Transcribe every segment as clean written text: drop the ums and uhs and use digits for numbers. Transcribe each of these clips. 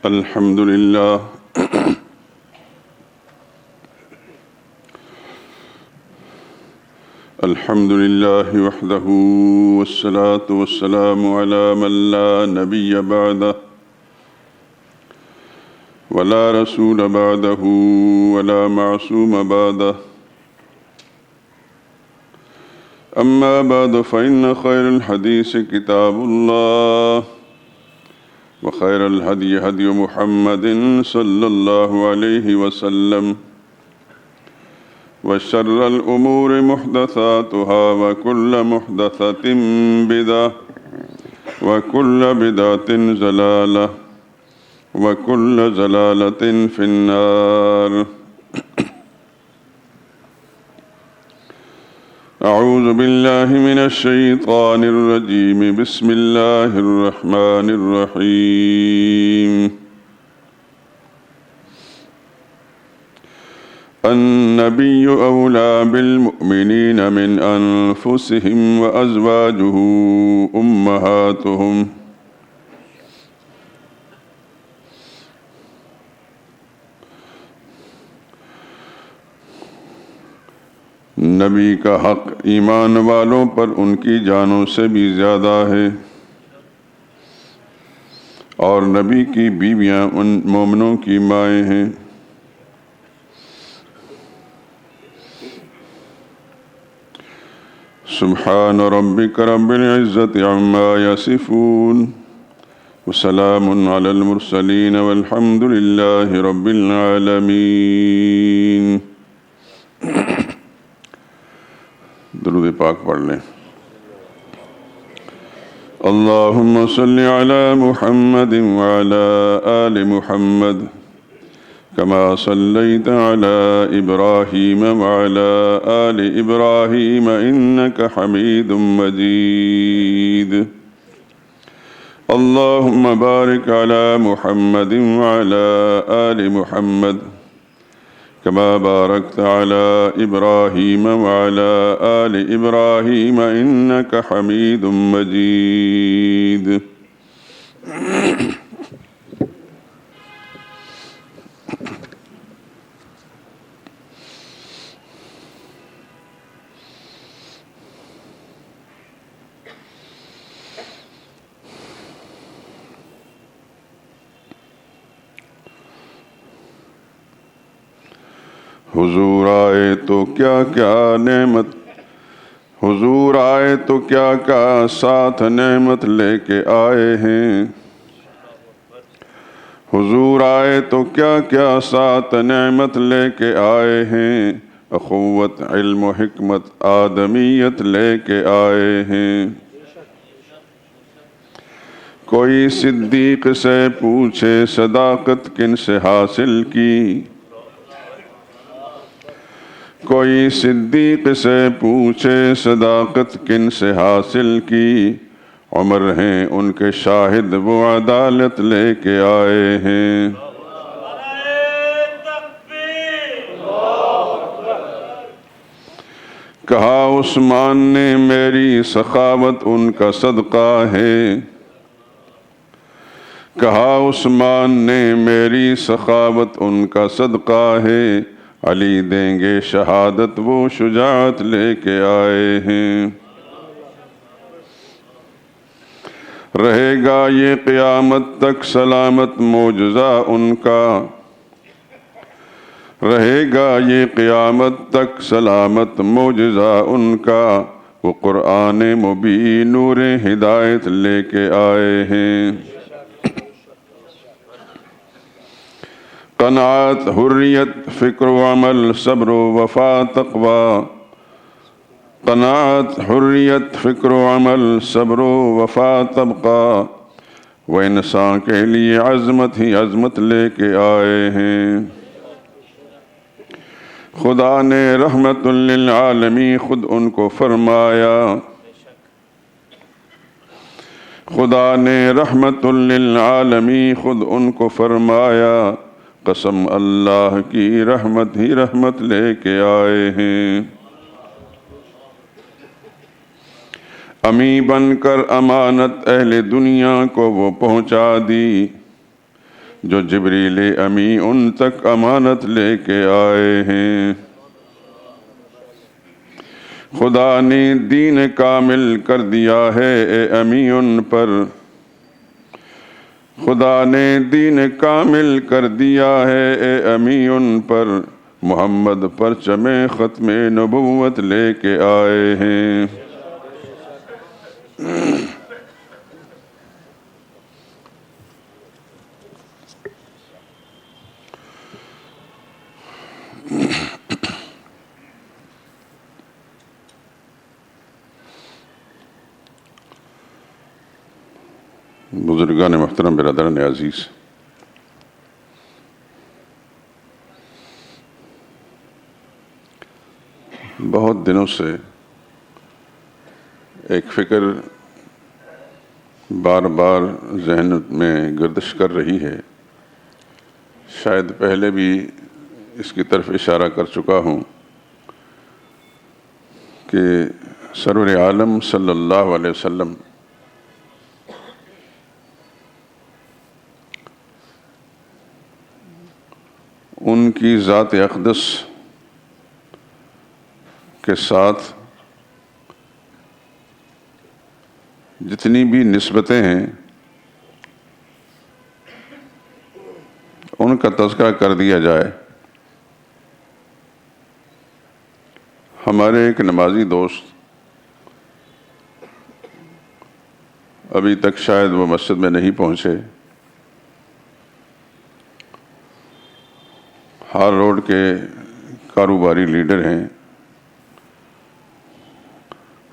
الحمد لله الحمد لله وحده والصلاة والسلام على من لا نبي بعده ولا رسول بعده ولا معصوم بعده أما بعد فإن خير الحديث كتاب الله وخير الهدي هدي محمد صلى الله عليه وسلم وشر الأمور محدثاتها وكل محدثة بدعة وكل بدعة ضلالة وكل ضلالة في النار. أعوذ بالله من الشيطان الرجيم. بسم الله الرحمن الرحيم. النبي أولى بالمؤمنين من أنفسهم وأزواجه أمهاتهم. نبی کا حق ایمان والوں پر ان کی جانوں سے بھی زیادہ ہے، اور نبی کی بیویاں ان مومنوں کی مائیں ہیں۔ سبحان ربک رب العزت عما یصفون وسلام علی المرسلین والحمد للہ رب العالمین۔ درود پاک پڑھ لیں۔ اللہم صل علی محمد وعلی آل محمد کما صلیت علی ابراہیم وعلی آل ابراہیم انک حمید مجید۔ اللہم بارک علی محمد وعلی آل محمد كما باركت على إبراهيم وعلى آل إبراهيم إنك حميد مجيد۔ حضور آئے تو کیا کیا نعمت، حضور آئے تو کیا کیا ساتھ نعمت لے کے آئے ہیں، حضور آئے تو کیا کیا ساتھ نعمت لے کے آئے ہیں، اخوت علم و حکمت آدمیت لے کے آئے ہیں۔ کوئی صدیق سے پوچھے صداقت کن سے حاصل کی، کوئی صدیق سے پوچھے صداقت کن سے حاصل کی، عمر ہیں ان کے شاہد وہ عدالت لے کے آئے ہیں۔ کہا عثمان نے میری سخاوت ان کا صدقہ ہے، کہا عثمان نے میری سخاوت ان کا صدقہ ہے، علی دیں گے شہادت وہ شجاعت لے کے آئے ہیں۔ رہے گا یہ قیامت تک سلامت معجزہ ان کا، رہے گا یہ قیامت تک سلامت معجزہ ان کا، وہ قرآن مبین نور ہدایت لے کے آئے ہیں۔ قناعت حریت فکر و عمل صبر و وفا تقوی، قناعت حریت فکر و عمل صبر و وفا تبقى، وہ انسان کے لیے عظمت ہی عظمت لے کے آئے ہیں۔ خدا نے رحمت للعالمین خود ان کو فرمایا، خدا نے رحمت للعالمین خود ان کو فرمایا، قسم اللہ کی رحمت ہی رحمت لے کے آئے ہیں۔ امی بن کر امانت اہل دنیا کو وہ پہنچا دی، جو جبریل امی ان تک امانت لے کے آئے ہیں۔ خدا نے دین کامل کر دیا ہے اے امی ان پر، خدا نے دین کامل کر دیا ہے اے امی ان پر، محمد پرچم ختم نبوت لے کے آئے ہیں۔ بزرگان محترم، برادران عزیز، بہت دنوں سے ایک فکر بار بار ذہن میں گردش کر رہی ہے، شاید پہلے بھی اس کی طرف اشارہ کر چکا ہوں کہ سرور عالم صلی اللہ علیہ وسلم ان کی ذات اقدس کے ساتھ جتنی بھی نسبتیں ہیں ان کا تذکرہ کر دیا جائے۔ ہمارے ایک نمازی دوست، ابھی تک شاید وہ مسجد میں نہیں پہنچے، ہار روڈ کے کاروباری لیڈر ہیں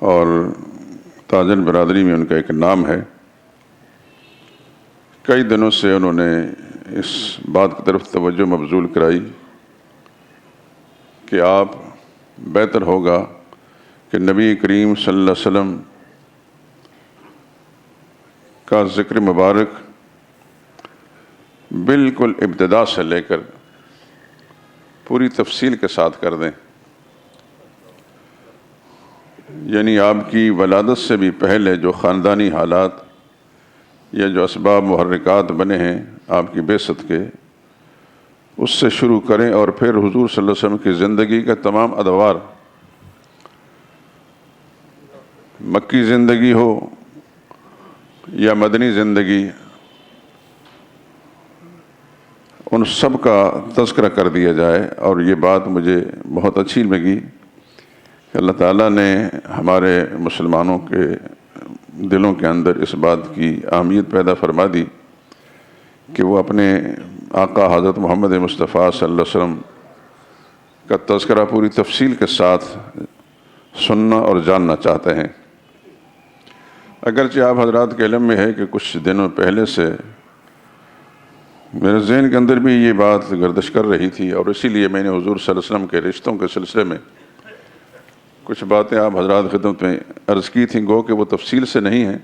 اور تاجر برادری میں ان کا ایک نام ہے۔ کئی دنوں سے انہوں نے اس بات کی طرف توجہ مبذول کرائی کہ آپ بہتر ہوگا کہ نبی کریم صلی اللہ علیہ وسلم کا ذکر مبارک بالکل ابتدا سے لے کر پوری تفصیل کے ساتھ کر دیں، یعنی آپ کی ولادت سے بھی پہلے جو خاندانی حالات یا جو اسباب محرکات بنے ہیں آپ کی بعثت کے، اس سے شروع کریں اور پھر حضور صلی اللہ علیہ وسلم کی زندگی کے تمام ادوار، مکی زندگی ہو یا مدنی زندگی، ان سب کا تذکرہ کر دیا جائے۔ اور یہ بات مجھے بہت اچھی لگی کہ اللہ تعالیٰ نے ہمارے مسلمانوں کے دلوں کے اندر اس بات کی اہمیت پیدا فرما دی کہ وہ اپنے آقا حضرت محمد مصطفیٰ صلی اللہ علیہ وسلم کا تذکرہ پوری تفصیل کے ساتھ سننا اور جاننا چاہتے ہیں۔ اگرچہ آپ حضرات کے علم میں ہے کہ کچھ دنوں پہلے سے میرے ذہن کے اندر بھی یہ بات گردش کر رہی تھی، اور اسی لیے میں نے حضور صلی اللہ علیہ وسلم کے رشتوں کے سلسلے میں کچھ باتیں آپ حضرات خدمت میں عرض کی تھیں، گو کہ وہ تفصیل سے نہیں ہیں،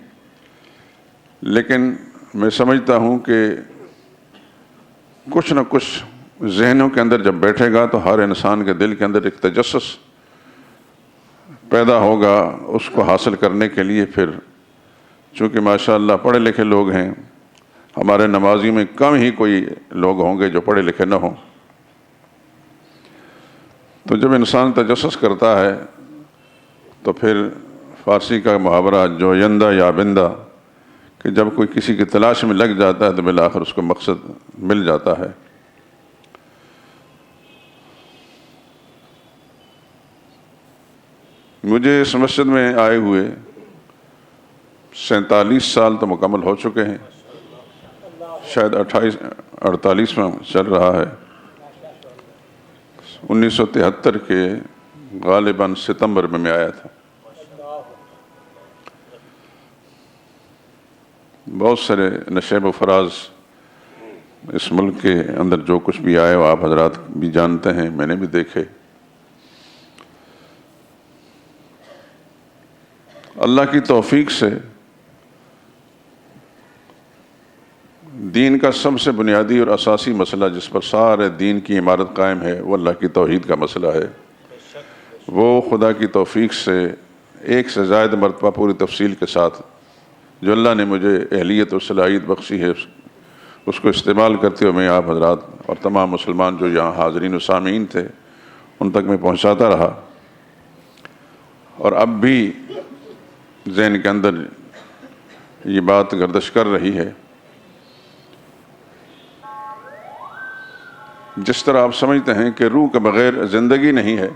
لیکن میں سمجھتا ہوں کہ کچھ نہ کچھ ذہنوں کے اندر جب بیٹھے گا تو ہر انسان کے دل کے اندر ایک تجسس پیدا ہوگا اس کو حاصل کرنے کے لیے۔ پھر چونکہ ماشاءاللہ پڑھے لکھے لوگ ہیں، ہمارے نمازی میں کم ہی کوئی لوگ ہوں گے جو پڑھے لکھے نہ ہوں، تو جب انسان تجسس کرتا ہے تو پھر فارسی کا محاورہ جو یندا یا بندہ، کہ جب کوئی کسی کی تلاش میں لگ جاتا ہے تو بالآخر اس کو مقصد مل جاتا ہے۔ مجھے اس مسجد میں آئے ہوئے 47 سال تو مکمل ہو چکے ہیں، شاید 48واں چل رہا ہے۔ 1973 کے غالباً ستمبر میں آیا تھا۔ بہت سارے نشیب و فراز اس ملک کے اندر جو کچھ بھی آئے وہ آپ حضرات بھی جانتے ہیں، میں نے بھی دیکھے۔ اللہ کی توفیق سے دین کا سب سے بنیادی اور اساسی مسئلہ جس پر سارے دین کی عمارت قائم ہے وہ اللہ کی توحید کا مسئلہ ہے۔ وہ خدا کی توفیق سے ایک سے زائد مرتبہ پوری تفصیل کے ساتھ جو اللہ نے مجھے اہلیت اور صلاحیت بخشی ہے اس کو استعمال کرتے ہوئے میں آپ حضرات اور تمام مسلمان جو یہاں حاضرین و سامعین تھے ان تک میں پہنچاتا رہا، اور اب بھی ذہن کے اندر یہ بات گردش کر رہی ہے۔ جس طرح آپ سمجھتے ہیں کہ روح کے بغیر زندگی نہیں ہے،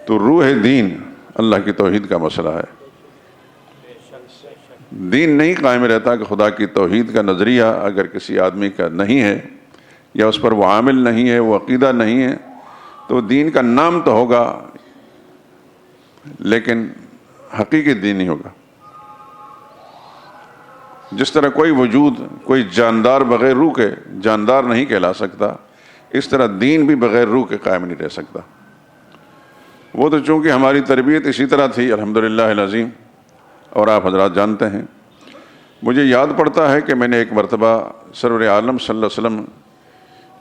تو روح دین اللہ کی توحید کا مسئلہ ہے۔ دین نہیں قائم رہتا کہ خدا کی توحید کا نظریہ اگر کسی آدمی کا نہیں ہے یا اس پر وہ عامل نہیں ہے، وہ عقیدہ نہیں ہے، تو دین کا نام تو ہوگا لیکن حقیقی دین نہیں ہوگا۔ جس طرح کوئی وجود، کوئی جاندار بغیر روح کے جاندار نہیں کہلا سکتا، اس طرح دین بھی بغیر روح کے قائم نہیں رہ سکتا۔ وہ تو چونکہ ہماری تربیت اسی طرح تھی، الحمدللہ العظیم، اور آپ حضرات جانتے ہیں۔ مجھے یاد پڑتا ہے کہ میں نے ایک مرتبہ سرور عالم صلی اللہ علیہ وسلم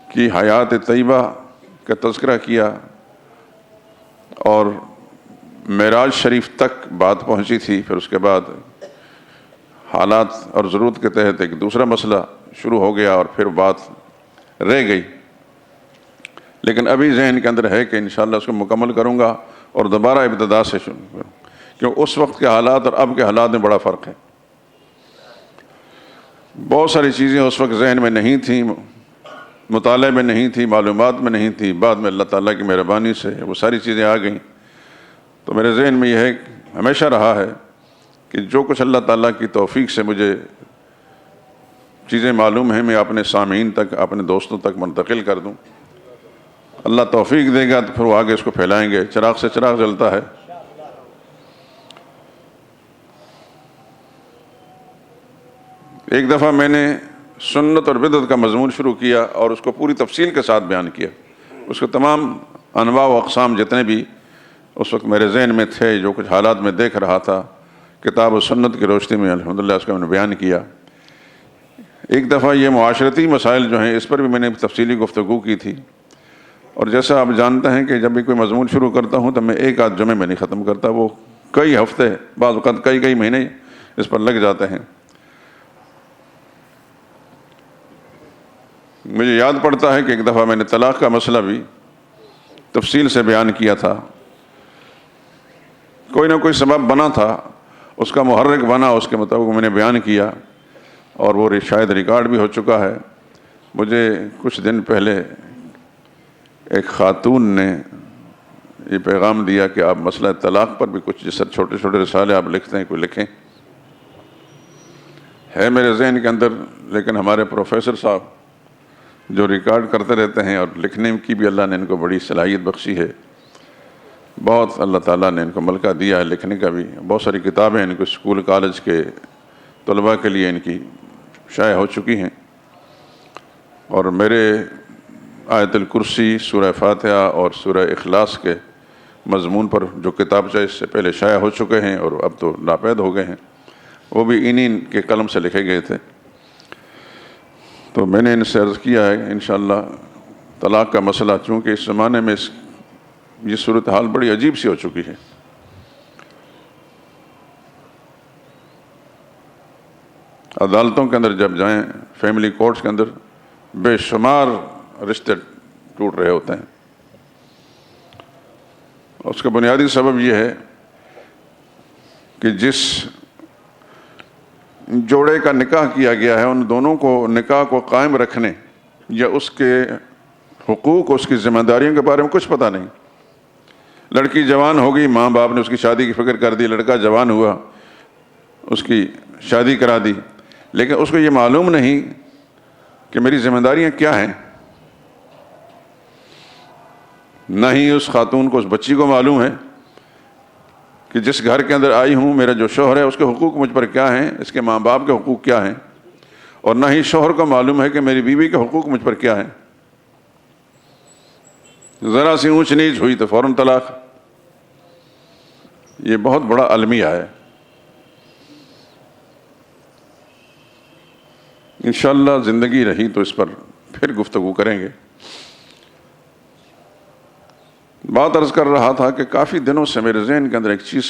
کی حیات طیبہ کا تذکرہ کیا اور معراج شریف تک بات پہنچی تھی، پھر اس کے بعد حالات اور ضرورت کے تحت ایک دوسرا مسئلہ شروع ہو گیا اور پھر بات رہ گئی، لیکن ابھی ذہن کے اندر ہے کہ انشاءاللہ اس کو مکمل کروں گا اور دوبارہ ابتدا سے شروع کروں، کیونکہ اس وقت کے حالات اور اب کے حالات میں بڑا فرق ہے۔ بہت ساری چیزیں اس وقت ذہن میں نہیں تھیں، مطالعے میں نہیں تھی، معلومات میں نہیں تھی، بعد میں اللہ تعالیٰ کی مہربانی سے وہ ساری چیزیں آ گئیں۔ تو میرے ذہن میں یہ ہے، ہمیشہ رہا ہے کہ جو کچھ اللہ تعالیٰ کی توفیق سے مجھے چیزیں معلوم ہیں میں اپنے سامعین تک، اپنے دوستوں تک منتقل کر دوں۔ اللہ توفیق دے گا تو پھر وہ آگے اس کو پھیلائیں گے، چراغ سے چراغ جلتا ہے۔ ایک دفعہ میں نے سنت اور بدعت کا مضمون شروع کیا اور اس کو پوری تفصیل کے ساتھ بیان کیا، اس کے تمام انواع و اقسام جتنے بھی اس وقت میرے ذہن میں تھے، جو کچھ حالات میں دیکھ رہا تھا، کتاب و سنت کی روشنی میں الحمدللہ اس کا میں نے بیان کیا۔ ایک دفعہ یہ معاشرتی مسائل جو ہیں اس پر بھی میں نے تفصیلی گفتگو کی تھی، اور جیسا آپ جانتے ہیں کہ جب بھی کوئی مضمون شروع کرتا ہوں تو میں ایک آدھ جمعے میں نہیں ختم کرتا، وہ کئی ہفتے، بعض اوقات کئی مہینے اس پر لگ جاتے ہیں۔ مجھے یاد پڑتا ہے کہ ایک دفعہ میں نے طلاق کا مسئلہ بھی تفصیل سے بیان کیا تھا۔ کوئی نہ کوئی سبب بنا تھا، اس کا محرک بنا، اس کے مطابق میں نے بیان کیا، اور وہ شاید ریکارڈ بھی ہو چکا ہے۔ مجھے کچھ دن پہلے ایک خاتون نے یہ پیغام دیا کہ آپ مسئلہ طلاق پر بھی کچھ جس چھوٹے چھوٹے رسالے آپ لکھتے ہیں کوئی لکھیں۔ ہے میرے ذہن کے اندر، لیکن ہمارے پروفیسر صاحب جو ریکارڈ کرتے رہتے ہیں، اور لکھنے کی بھی اللہ نے ان کو بڑی صلاحیت بخشی ہے، بہت اللہ تعالیٰ نے ان کو ملکہ دیا ہے لکھنے کا بھی۔ بہت ساری کتابیں ان کو اسکول کالج کے طلباء کے لیے ان کی شائع ہو چکی ہیں، اور میرے آیت الکرسی، سورہ فاتحہ اور سورہ اخلاص کے مضمون پر جو کتابچہ اس سے پہلے شائع ہو چکے ہیں اور اب تو ناپید ہو گئے ہیں، وہ بھی انہی کے قلم سے لکھے گئے تھے۔ تو میں نے ان سے عرض کیا ہے انشاءاللہ طلاق کا مسئلہ، چونکہ اس زمانے میں یہ صورتحال بڑی عجیب سی ہو چکی ہے۔ عدالتوں کے اندر جب جائیں، فیملی کورٹس کے اندر بے شمار رشتے ٹوٹ رہے ہوتے ہیں۔ اس کا بنیادی سبب یہ ہے کہ جس جوڑے کا نکاح کیا گیا ہے ان دونوں کو نکاح کو قائم رکھنے یا اس کے حقوق، اس کی ذمہ داریوں کے بارے میں کچھ پتہ نہیں۔ لڑکی جوان ہو گئی، ماں باپ نے اس کی شادی کی فکر کر دی، لڑکا جوان ہوا، اس کی شادی کرا دی، لیکن اس کو یہ معلوم نہیں کہ میری ذمہ داریاں کیا ہیں۔ نہ ہی اس خاتون کو، اس بچی کو معلوم ہے کہ جس گھر کے اندر آئی ہوں، میرا جو شوہر ہے اس کے حقوق مجھ پر کیا ہیں، اس کے ماں باپ کے حقوق کیا ہیں، اور نہ ہی شوہر کو معلوم ہے کہ میری بیوی کے حقوق مجھ پر کیا ہیں۔ ذرا سی اونچ نیچ ہوئی تو فوراً طلاق۔ یہ بہت بڑا المیہ ہے۔ انشاءاللہ زندگی رہی تو اس پر پھر گفتگو کریں گے۔ بات عرض کر رہا تھا کہ کافی دنوں سے میرے ذہن کے اندر ایک چیز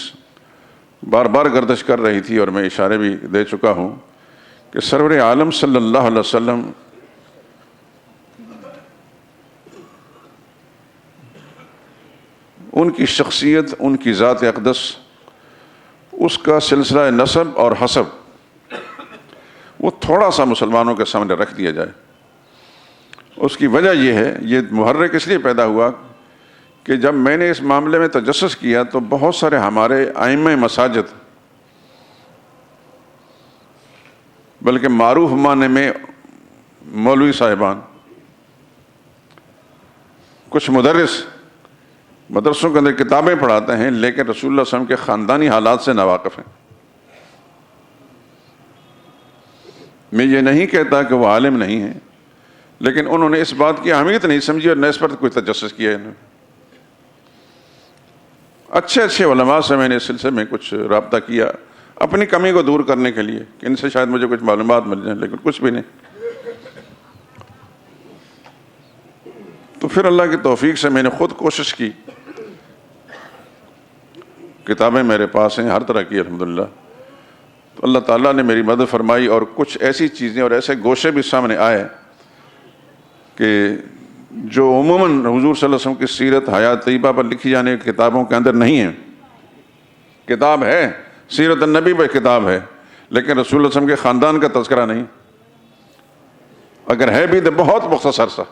بار بار گردش کر رہی تھی، اور میں اشارے بھی دے چکا ہوں کہ سرور عالم صلی اللہ علیہ وسلم ان کی شخصیت، ان کی ذات اقدس، اس کا سلسلہ نسب اور حسب وہ تھوڑا سا مسلمانوں کے سامنے رکھ دیا جائے۔ اس کی وجہ یہ ہے، یہ محرک اس لیے پیدا ہوا کہ جب میں نے اس معاملے میں تجسس کیا تو بہت سارے ہمارے ائمہ مساجد، بلکہ معروف معنی میں مولوی صاحبان، کچھ مدرسوں کے اندر کتابیں پڑھاتے ہیں لیکن رسول اللہ صلی اللہ علیہ وسلم کے خاندانی حالات سے ناواقف ہیں۔ میں یہ نہیں کہتا کہ وہ عالم نہیں ہیں، لیکن انہوں نے اس بات کی اہمیت نہیں سمجھی اور نہ اس پر کوئی تجسس کیا انہوں نے۔ اچھے علماء سے میں نے اس سلسلے میں کچھ رابطہ کیا اپنی کمی کو دور کرنے کے لیے کہ ان سے شاید مجھے کچھ معلومات مل جائیں، لیکن کچھ بھی نہیں۔ تو پھر اللہ کی توفیق سے میں نے خود کوشش کی، کتابیں میرے پاس ہیں ہر طرح کی الحمدللہ، تو اللہ تعالیٰ نے میری مدد فرمائی اور کچھ ایسی چیزیں اور ایسے گوشے بھی سامنے آئے کہ جو عموماً حضور صلی اللہ علیہ وسلم کی سیرت حیات طیبہ پر لکھی جانے کی کتابوں کے اندر نہیں ہیں۔ کتاب ہے، سیرت النبی پر کتاب ہے، لیکن رسول اللہ صلی اللہ علیہ وسلم کے خاندان کا تذکرہ نہیں، اگر ہے بھی تو بہت مختصر سا،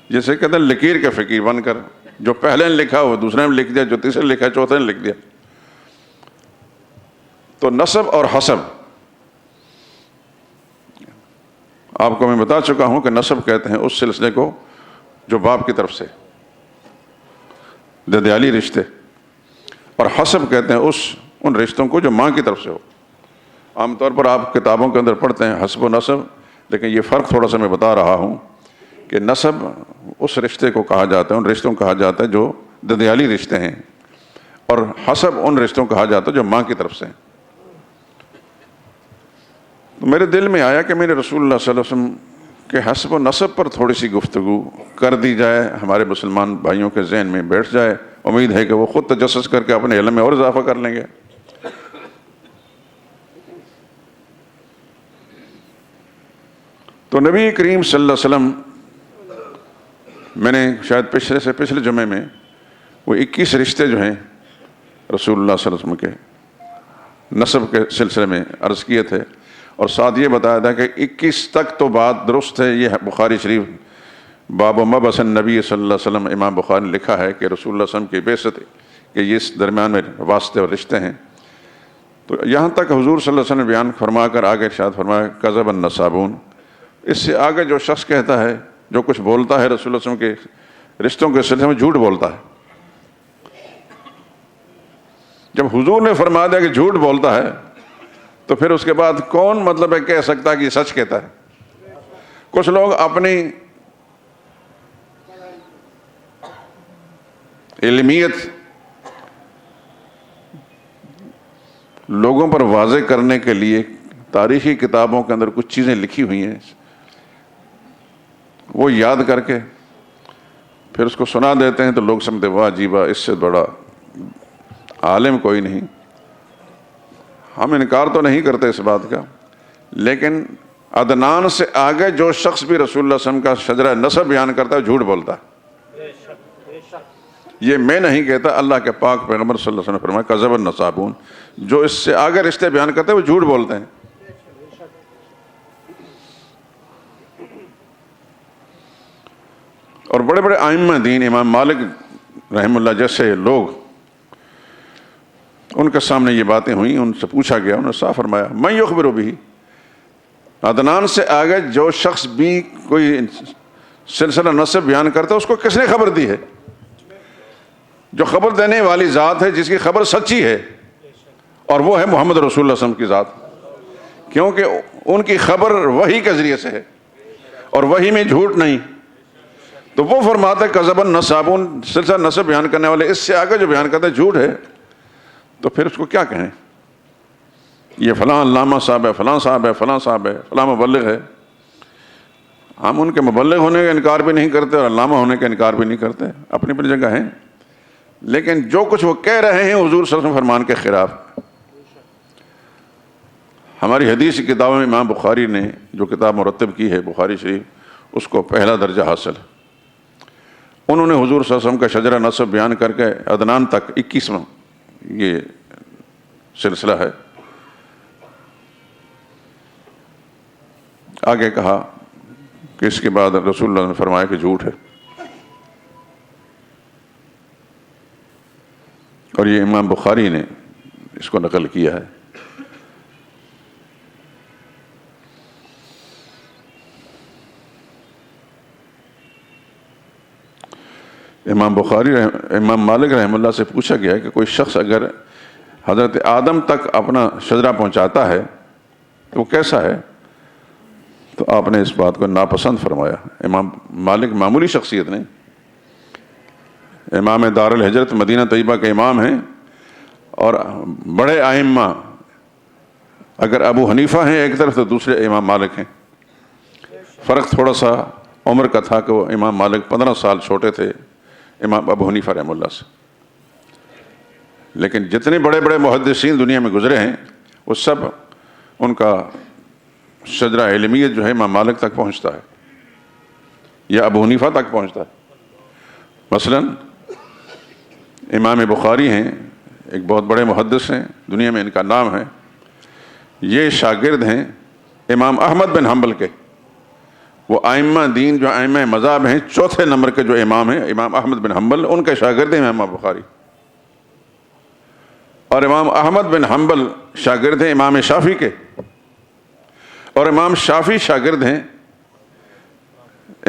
جیسے کہتے ہیں لکیر کے فقیر بن کر، جو پہلے نے لکھا وہ دوسرے نے لکھ دیا، جو تیسرے نے لکھا چوتھے نے لکھ دیا۔ تو نسب اور حسب، آپ کو میں بتا چکا ہوں کہ نسب کہتے ہیں اس سلسلے کو جو باپ کی طرف سے، ددیالی رشتے، اور حسب کہتے ہیں ان رشتوں کو جو ماں کی طرف سے ہو۔ عام طور پر آپ کتابوں کے اندر پڑھتے ہیں حسب و نسب، لیکن یہ فرق تھوڑا سا میں بتا رہا ہوں کہ نسب اس رشتے کو کہا جاتا ہے، ان رشتوں کو کہا جاتا ہے جو ددیالی رشتے ہیں، اور حسب ان رشتوں کو کہا جاتا ہے جو ماں کی طرف سے ہیں۔ تو میرے دل میں آیا کہ میرے رسول اللہ صلی اللہ علیہ وسلم کے حسب و نسب پر تھوڑی سی گفتگو کر دی جائے، ہمارے مسلمان بھائیوں کے ذہن میں بیٹھ جائے، امید ہے کہ وہ خود تجسس کر کے اپنے علم میں اور اضافہ کر لیں گے۔ تو نبی کریم صلی اللہ علیہ وسلم، میں نے شاید پچھلے جمعے میں وہ 21 رشتے جو ہیں رسول اللہ صلی اللہ علیہ وسلم کے نسب کے سلسلے میں عرض کیے تھے، اور ساتھ یہ بتایا تھا کہ 21 تک تو بات درست ہے۔ یہ بخاری شریف باب مبعث النبی صلی اللہ علیہ وسلم، امام بخاری نے لکھا ہے کہ رسول اللہ صلی اللہ علیہ وسلم کی بعثت کہ یہ اس درمیان میں واسطے اور رشتے ہیں۔ تو یہاں تک حضور صلی اللہ علیہ وسلم نے بیان فرما کر آگے ارشاد فرمایا کذب النصابون، اس سے آگے جو شخص کہتا ہے، جو کچھ بولتا ہے رسول اللہ صلی اللہ علیہ وسلم کے رشتوں کے سلسلے میں، جھوٹ بولتا ہے۔ جب حضور نے فرما دیا کہ جھوٹ بولتا ہے تو پھر اس کے بعد کون مطلب ہے کہہ سکتا ہے کہ یہ سچ کہتا ہے؟ کچھ لوگ اپنی علمیت لوگوں پر واضح کرنے کے لیے تاریخی کتابوں کے اندر کچھ چیزیں لکھی ہوئی ہیں، وہ یاد کر کے پھر اس کو سنا دیتے ہیں تو لوگ سمجھتے واہ جی واہ، اس سے بڑا عالم کوئی نہیں۔ ہم انکار تو نہیں کرتے اس بات کا، لیکن عدنان سے آگے جو شخص بھی رسول اللہ صلی اللہ علیہ وسلم کا شجرہ نسب بیان کرتا ہے جھوٹ بولتا ہے۔ یہ میں نہیں کہتا، اللہ کے پاک پیغمبر صلی اللہ علیہ وسلم نے فرمایا کذب النصابون، جو اس سے آگے رشتے بیان کرتے ہیں وہ جھوٹ بولتے ہیں۔ اور بڑے بڑے ائمہ دین، امام مالک رحمہ اللہ جیسے لوگ، ان کے سامنے یہ باتیں ہوئیں، ان سے پوچھا گیا، انہوں نے صاف فرمایا من یخبر بہ، عدنان سے آگے جو شخص بھی کوئی سلسلہ نسب بیان کرتا ہے اس کو کس نے خبر دی ہے؟ جو خبر دینے والی ذات ہے، جس کی خبر سچی ہے، اور وہ ہے محمد رسول اللہ صلی اللہ علیہ وسلم کی ذات، کیونکہ ان کی خبر وحی کے ذریعے سے ہے اور وحی میں جھوٹ نہیں۔ تو وہ فرماتا ہے کذب النصابون، سلسلہ نسب بیان کرنے والے اس سے آگے جو بیان کرتے ہیں جھوٹ ہے، تو پھر اس کو کیا کہیں؟ یہ فلاں علامہ صاحب ہے، فلاں صاحب ہے، فلاں صاحب ہے، فلاں مبلغ ہے۔ ہم ان کے مبلغ ہونے کا انکار بھی نہیں کرتے اور علامہ ہونے کا انکار بھی نہیں کرتے، اپنی اپنی جگہ ہیں، لیکن جو کچھ وہ کہہ رہے ہیں حضور صلی اللہ علیہ وسلم فرمان کے خلاف۔ ہماری حدیث کی کتابوں میں امام بخاری نے جو کتاب مرتب کی ہے بخاری شریف، اس کو پہلا درجہ حاصل ہے۔ انہوں نے حضور صلی اللہ علیہ وسلم کا شجرہ نسب بیان کر کے عدنان تک 21واں یہ سلسلہ ہے، آگے کہا کہ اس کے بعد رسول اللہ نے فرمایا کہ جھوٹ ہے، اور یہ امام بخاری نے اس کو نقل کیا ہے۔ امام مالک رحمہ اللہ سے پوچھا گیا ہے کہ کوئی شخص اگر حضرت آدم تک اپنا شجرہ پہنچاتا ہے تو وہ کیسا ہے؟ تو آپ نے اس بات کو ناپسند فرمایا۔ امام مالک معمولی شخصیت نہیں، امام دار الہجرت مدینہ طیبہ کے امام ہیں، اور بڑے ائمہ اگر ابو حنیفہ ہیں ایک طرف تو دوسرے امام مالک ہیں۔ فرق تھوڑا سا عمر کا تھا کہ وہ امام مالک 15 سال چھوٹے تھے امام ابو حنیفہ رحمہ اللہ سے، لیکن جتنے بڑے بڑے محدثین دنیا میں گزرے ہیں وہ سب ان کا شجرہ علمیت جو ہے امام مالک تک پہنچتا ہے یا ابو حنیفہ تک پہنچتا ہے۔ مثلا امام بخاری ہیں، ایک بہت بڑے محدث ہیں، دنیا میں ان کا نام ہے، یہ شاگرد ہیں امام احمد بن حنبل کے۔ وہ ائمہ دین جو ائمہ مذہب ہیں، چوتھے نمبر کے جو امام ہیں امام احمد بن حنبل، ان کے شاگرد ہیں امام بخاری، اور امام احمد بن حنبل شاگرد ہیں امام شافعی کے، اور امام شافعی شاگرد ہیں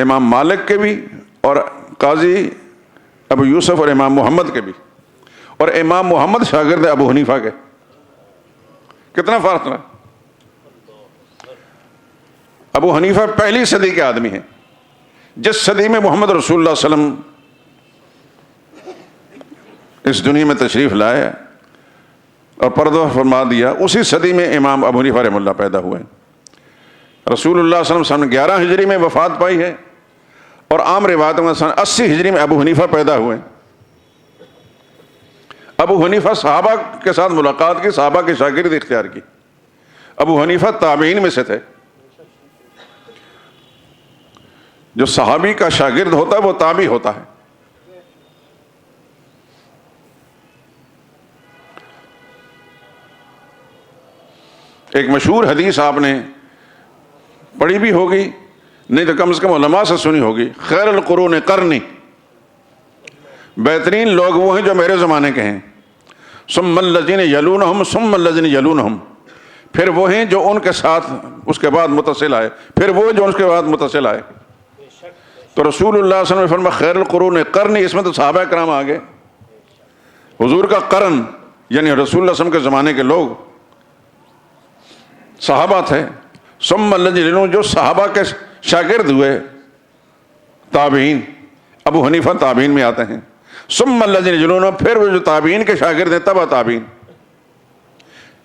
امام مالک کے بھی، اور قاضی ابو یوسف اور امام محمد کے بھی، اور امام محمد شاگرد ہے ابو حنیفہ کے۔ کتنا فرق ہے؟ ابو حنیفہ پہلی صدی کے آدمی ہیں، جس صدی میں محمد رسول اللہ صلی اللہ علیہ وسلم اس دنیا میں تشریف لائے اور پردہ فرما دیا، اسی صدی میں امام ابو حنیفہ رحمہ اللہ پیدا ہوئے۔ رسول اللہ صلی اللہ علیہ وسلم 11 ہجری میں وفات پائی ہے، اور عام روایتوں میں 80 ہجری میں ابو حنیفہ پیدا ہوئے۔ ابو حنیفہ صحابہ کے ساتھ ملاقات کی، صحابہ کی شاگرد اختیار کی۔ ابو حنیفہ تابعین میں سے تھے۔ جو صحابی کا شاگرد ہوتا ہے وہ تابعی ہوتا ہے۔ ایک مشہور حدیث آپ نے پڑھی بھی ہوگی، نہیں تو کم از کم علماء سے سنی ہوگی، خیر القرون قرنی، بہترین لوگ وہ ہیں جو میرے زمانے کے ہیں، ثم الذین یلونہم ثم الذین یلونہم، پھر وہ ہیں جو ان کے ساتھ اس کے بعد متصل آئے، پھر وہ جو اس کے بعد متصل آئے۔ تو رسول اللہ صلی اللہ علیہ وسلم نے فرمایا خیر القرون قرنی، اس میں تو صحابہ کرام آگے، حضور کا قرن یعنی رسول اللہ صلی اللہ علیہ وسلم کے زمانے کے لوگ صحابہ تھے۔ ثم الذین یلونہم، جو صحابہ کے شاگرد ہوئے تابعین، ابو حنیفہ تابعین میں آتے ہیں۔ ثم الذین یلونہم، پھر وہ جو تابعین کے شاگرد ہیں تبع تابعین۔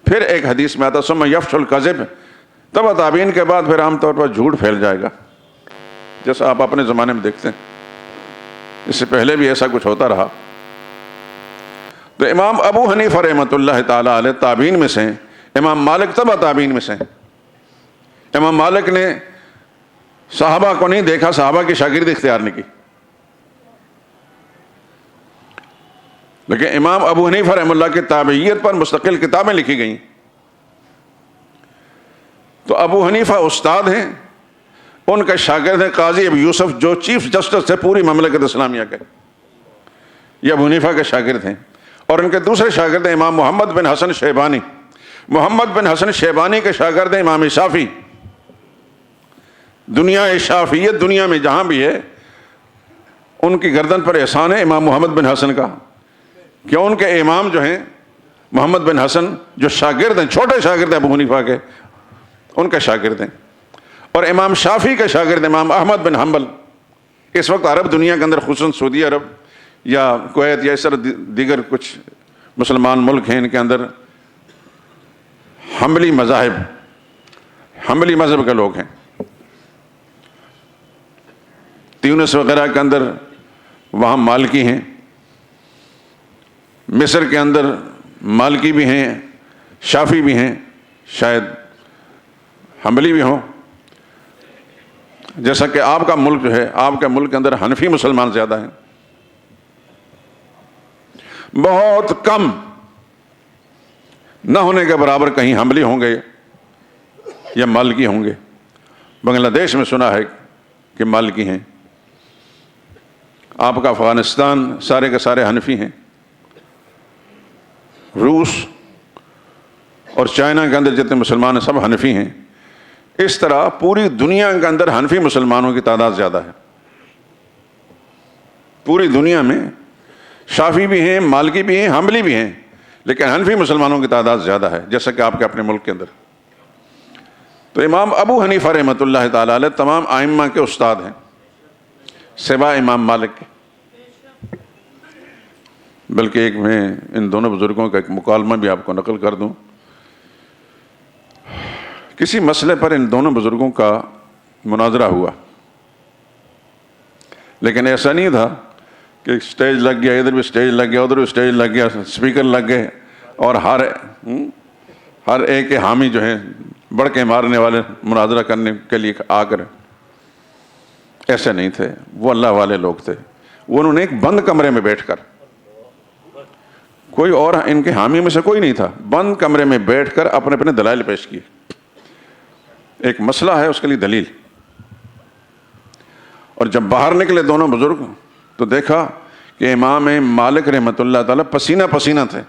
پھر ایک حدیث میں آتا ثم یفشو الکذب، تبع تابعین کے بعد پھر عام طور پر جھوٹ پھیل جائے گا، جیسا آپ اپنے زمانے میں دیکھتے ہیں، اس سے پہلے بھی ایسا کچھ ہوتا رہا۔ تو امام ابو حنیفہ رحمۃ اللہ تعالی علیہ تابعین میں سے ہیں، امام مالک تبع تابعین میں سے ہیں۔ امام مالک نے صحابہ کو نہیں دیکھا، صحابہ کی شاگردی اختیار نہیں کی، لیکن امام ابو حنیفہ رحمہ اللہ کی تابعیت پر مستقل کتابیں لکھی گئیں۔ تو ابو حنیفہ استاد ہیں، ان کا شاگرد ہے قاضی ابو یوسف، جو چیف جسٹس تھے پوری مملکت اسلامیہ کے، یہ ابو حنیفہ کے شاگرد ہیں۔ اور ان کے دوسرے شاگرد ہیں امام محمد بن حسن شیبانی، محمد بن حسن شیبانی کے شاگرد ہیں امام شافعی۔ دنیا شافعیت دنیا میں جہاں بھی ہے، ان کی گردن پر احسان ہے امام محمد بن حسن کا، کہ ان کے امام جو ہیں محمد بن حسن، جو شاگرد ہیں، چھوٹے شاگرد ہیں ابو حنیفہ کے، ان کے شاگرد ہیں۔ اور امام شافعی کے شاگرد امام احمد بن حنبل، اس وقت عرب دنیا کے اندر خصوصاً سعودی عرب یا کویت یا اس طرح دیگر کچھ مسلمان ملک ہیں، ان کے اندر حنبلی مذہب کے لوگ ہیں۔ تیونس وغیرہ کے اندر وہاں مالکی ہیں، مصر کے اندر مالکی بھی ہیں، شافعی بھی ہیں، شاید حنبلی بھی ہوں، جیسا کہ آپ کا ملک جو ہے، آپ کے ملک کے اندر حنفی مسلمان زیادہ ہیں، بہت کم نہ ہونے کے برابر کہیں حنبلی ہوں گے یا مالکی ہوں گے۔ بنگلہ دیش میں سنا ہے کہ مالکی ہیں، آپ کا افغانستان سارے کے سارے حنفی ہیں، روس اور چائنا کے اندر جتنے مسلمان ہیں سب حنفی ہیں۔ اس طرح پوری دنیا کے اندر حنفی مسلمانوں کی تعداد زیادہ ہے۔ پوری دنیا میں شافعی بھی ہیں، مالکی بھی ہیں، حنبلی بھی ہیں، لیکن حنفی مسلمانوں کی تعداد زیادہ ہے، جیسا کہ آپ کے اپنے ملک کے اندر۔ تو امام ابو حنیفہ رحمۃ اللہ تعالی علیہ تمام ائمہ کے استاد ہیں سوائے امام مالک کے۔ بلکہ ایک میں ان دونوں بزرگوں کا ایک مکالمہ بھی آپ کو نقل کر دوں۔ کسی مسئلے پر ان دونوں بزرگوں کا مناظرہ ہوا، لیکن ایسا نہیں تھا کہ اسٹیج لگ گیا، ادھر بھی اسٹیج لگ گیا، ادھر بھی اسٹیج لگ گیا، اسپیکر لگ گئے، اور ہر ایک کے حامی جو ہیں بڑھ کے مارنے والے مناظرہ کرنے کے لیے آ کر، ایسے نہیں تھے۔ وہ اللہ والے لوگ تھے۔ وہ انہوں نے ایک بند کمرے میں بیٹھ کر، کوئی اور ان کے حامی میں سے کوئی نہیں تھا، بند کمرے میں بیٹھ کر اپنے اپنے دلائل پیش کیے۔ ایک مسئلہ ہے، اس کے لیے دلیل۔ اور جب باہر نکلے دونوں بزرگ تو دیکھا کہ امام مالک رحمۃ اللہ تعالی پسینہ پسینہ تھے۔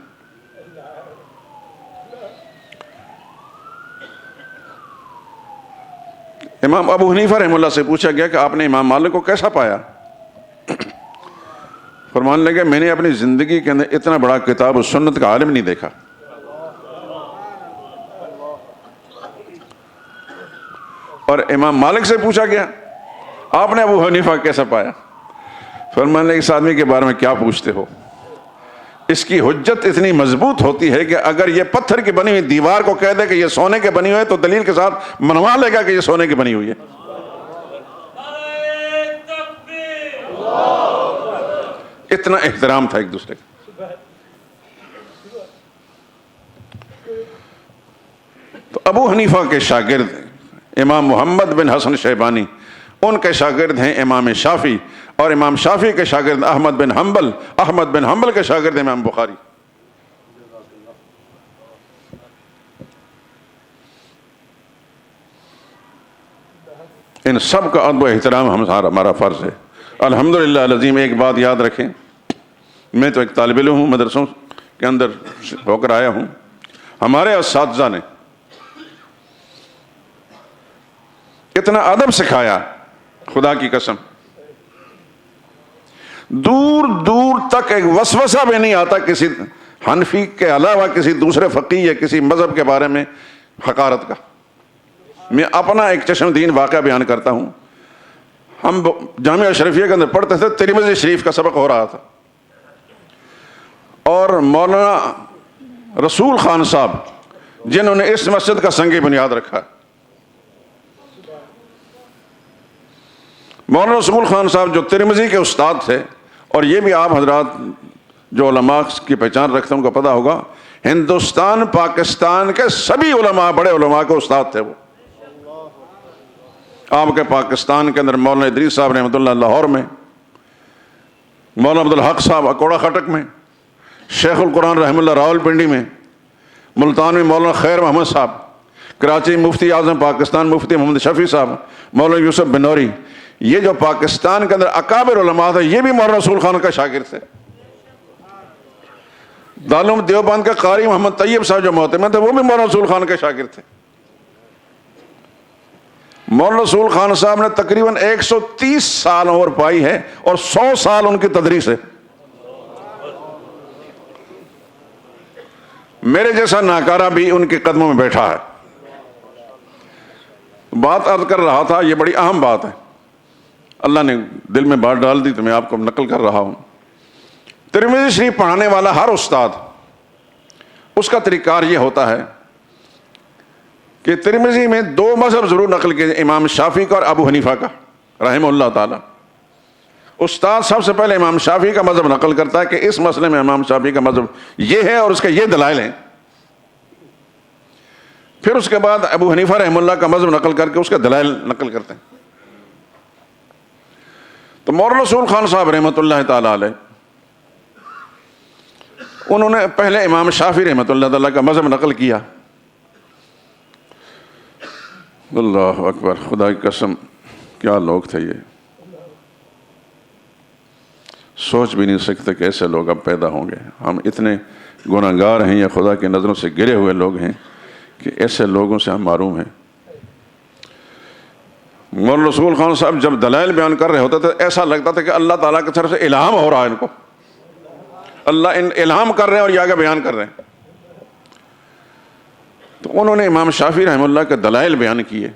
امام ابو حنیفہ رحمہ اللہ سے پوچھا گیا کہ آپ نے امام مالک کو کیسا پایا؟ فرمانے لگے میں نے اپنی زندگی کے اندر اتنا بڑا کتاب و سنت کا عالم نہیں دیکھا۔ اور امام مالک سے پوچھا گیا آپ نے ابو حنیفہ کیسا پایا؟ فرمانے لگے اس آدمی کے بارے میں کیا پوچھتے ہو، اس کی حجت اتنی مضبوط ہوتی ہے کہ اگر یہ پتھر کی بنی ہوئی دیوار کو کہہ دے کہ یہ سونے کے بنی ہوئی ہے تو دلیل کے ساتھ منوا لے گا کہ یہ سونے کی بنی ہوئی ہے۔ اتنا احترام تھا ایک دوسرے کا۔ تو ابو حنیفہ کے شاگرد امام محمد بن حسن شیبانی، ان کے شاگرد ہیں امام شافعی، اور امام شافعی کے شاگرد احمد بن حنبل، احمد بن حنبل کے شاگرد امام بخاری۔ ان سب کا ادب و احترام ہمارا فرض ہے۔ الحمدللہ العظیم ایک بات یاد رکھیں، میں تو ایک طالب علم ہوں، مدرسوں کے اندر ہو کر آیا ہوں، ہمارے اساتذہ نے اتنا ادب سکھایا، خدا کی قسم دور دور تک ایک وسوسہ بھی نہیں آتا کسی حنفی کے علاوہ کسی دوسرے فقیہ یا کسی مذہب کے بارے میں حقارت کا۔ میں اپنا ایک چشم دین واقعہ بیان کرتا ہوں۔ ہم جامعہ شریفیہ کے اندر پڑھتے تھے، ترمذی شریف کا سبق ہو رہا تھا، اور مولانا رسول خان صاحب جنہوں نے اس مسجد کا سنگ بنیاد رکھا، مولانا رسول خان صاحب جو ترمذی کے استاد تھے، اور یہ بھی آپ حضرات جو علماء کی پہچان رکھتے ہیں ان کو پتہ ہوگا، ہندوستان پاکستان کے سبھی علماء، بڑے علماء کے استاد تھے وہ۔ آپ کے پاکستان کے اندر مولانا ادریس صاحب رحمۃ اللہ لاہور میں، مولانا عبدالحق صاحب اکوڑا خٹک میں، شیخ القرآن رحمہ اللہ راول پنڈی میں، ملتان میں مولانا خیر محمد صاحب، کراچی مفتی اعظم پاکستان مفتی محمد شفیع صاحب، مولانا یوسف بنوری، یہ جو پاکستان کے اندر اکابر علماء تھے یہ بھی مولانا رسول خان کا شاگرد تھے۔ دارالعلوم دیوبند کے قاری محمد طیب صاحب جو معتمد تھے وہ بھی مولانا رسول خان کے شاگرد تھے۔ مولانا رسول خان صاحب نے تقریباً 130 سال عمر پائی ہے، اور 100 سال ان کی تدریس ہے۔ میرے جیسا ناکارہ بھی ان کے قدموں میں بیٹھا ہے۔ بات عرض کر رہا تھا، یہ بڑی اہم بات ہے، اللہ نے دل میں بات ڈال دی تو میں آپ کو نقل کر رہا ہوں۔ ترمذی شریف پڑھانے والا ہر استاد، اس کا طریقہ کار یہ ہوتا ہے کہ ترمذی میں 2 مذہب ضرور نقل کیے، امام شافعی کا اور ابو حنیفہ کا رحمہ اللہ تعالی۔ استاد سب سے پہلے امام شافعی کا مذہب نقل کرتا ہے کہ اس مسئلے میں امام شافعی کا مذہب یہ ہے اور اس کے یہ دلائل ہیں۔ پھر اس کے بعد ابو حنیفہ رحمہ اللہ کا مذہب نقل کر کے اس کے دلائل نقل کرتے ہیں. تو مولانا رسول خان صاحب رحمۃ اللہ تعالی علیہ انہوں نے پہلے امام شافعی رحمۃ اللہ تعالی کا مذہب نقل کیا. اللہ اکبر، خدا کی قسم کیا لوگ تھے یہ، سوچ بھی نہیں سکتے کہ ایسے لوگ اب پیدا ہوں گے. ہم اتنے گناہگار ہیں یا خدا کی نظروں سے گرے ہوئے لوگ ہیں کہ ایسے لوگوں سے ہم محروم ہیں. مولانا رسول خان صاحب جب دلائل بیان کر رہے ہوتے تھے ایسا لگتا تھا کہ اللہ تعالیٰ کی طرف سے الہام ہو رہا ہے ان کو، اللہ الہام کر رہے ہیں اور یہ آگے بیان کر رہے ہیں. تو انہوں نے امام شافعی رحمہ اللہ کے دلائل بیان کیے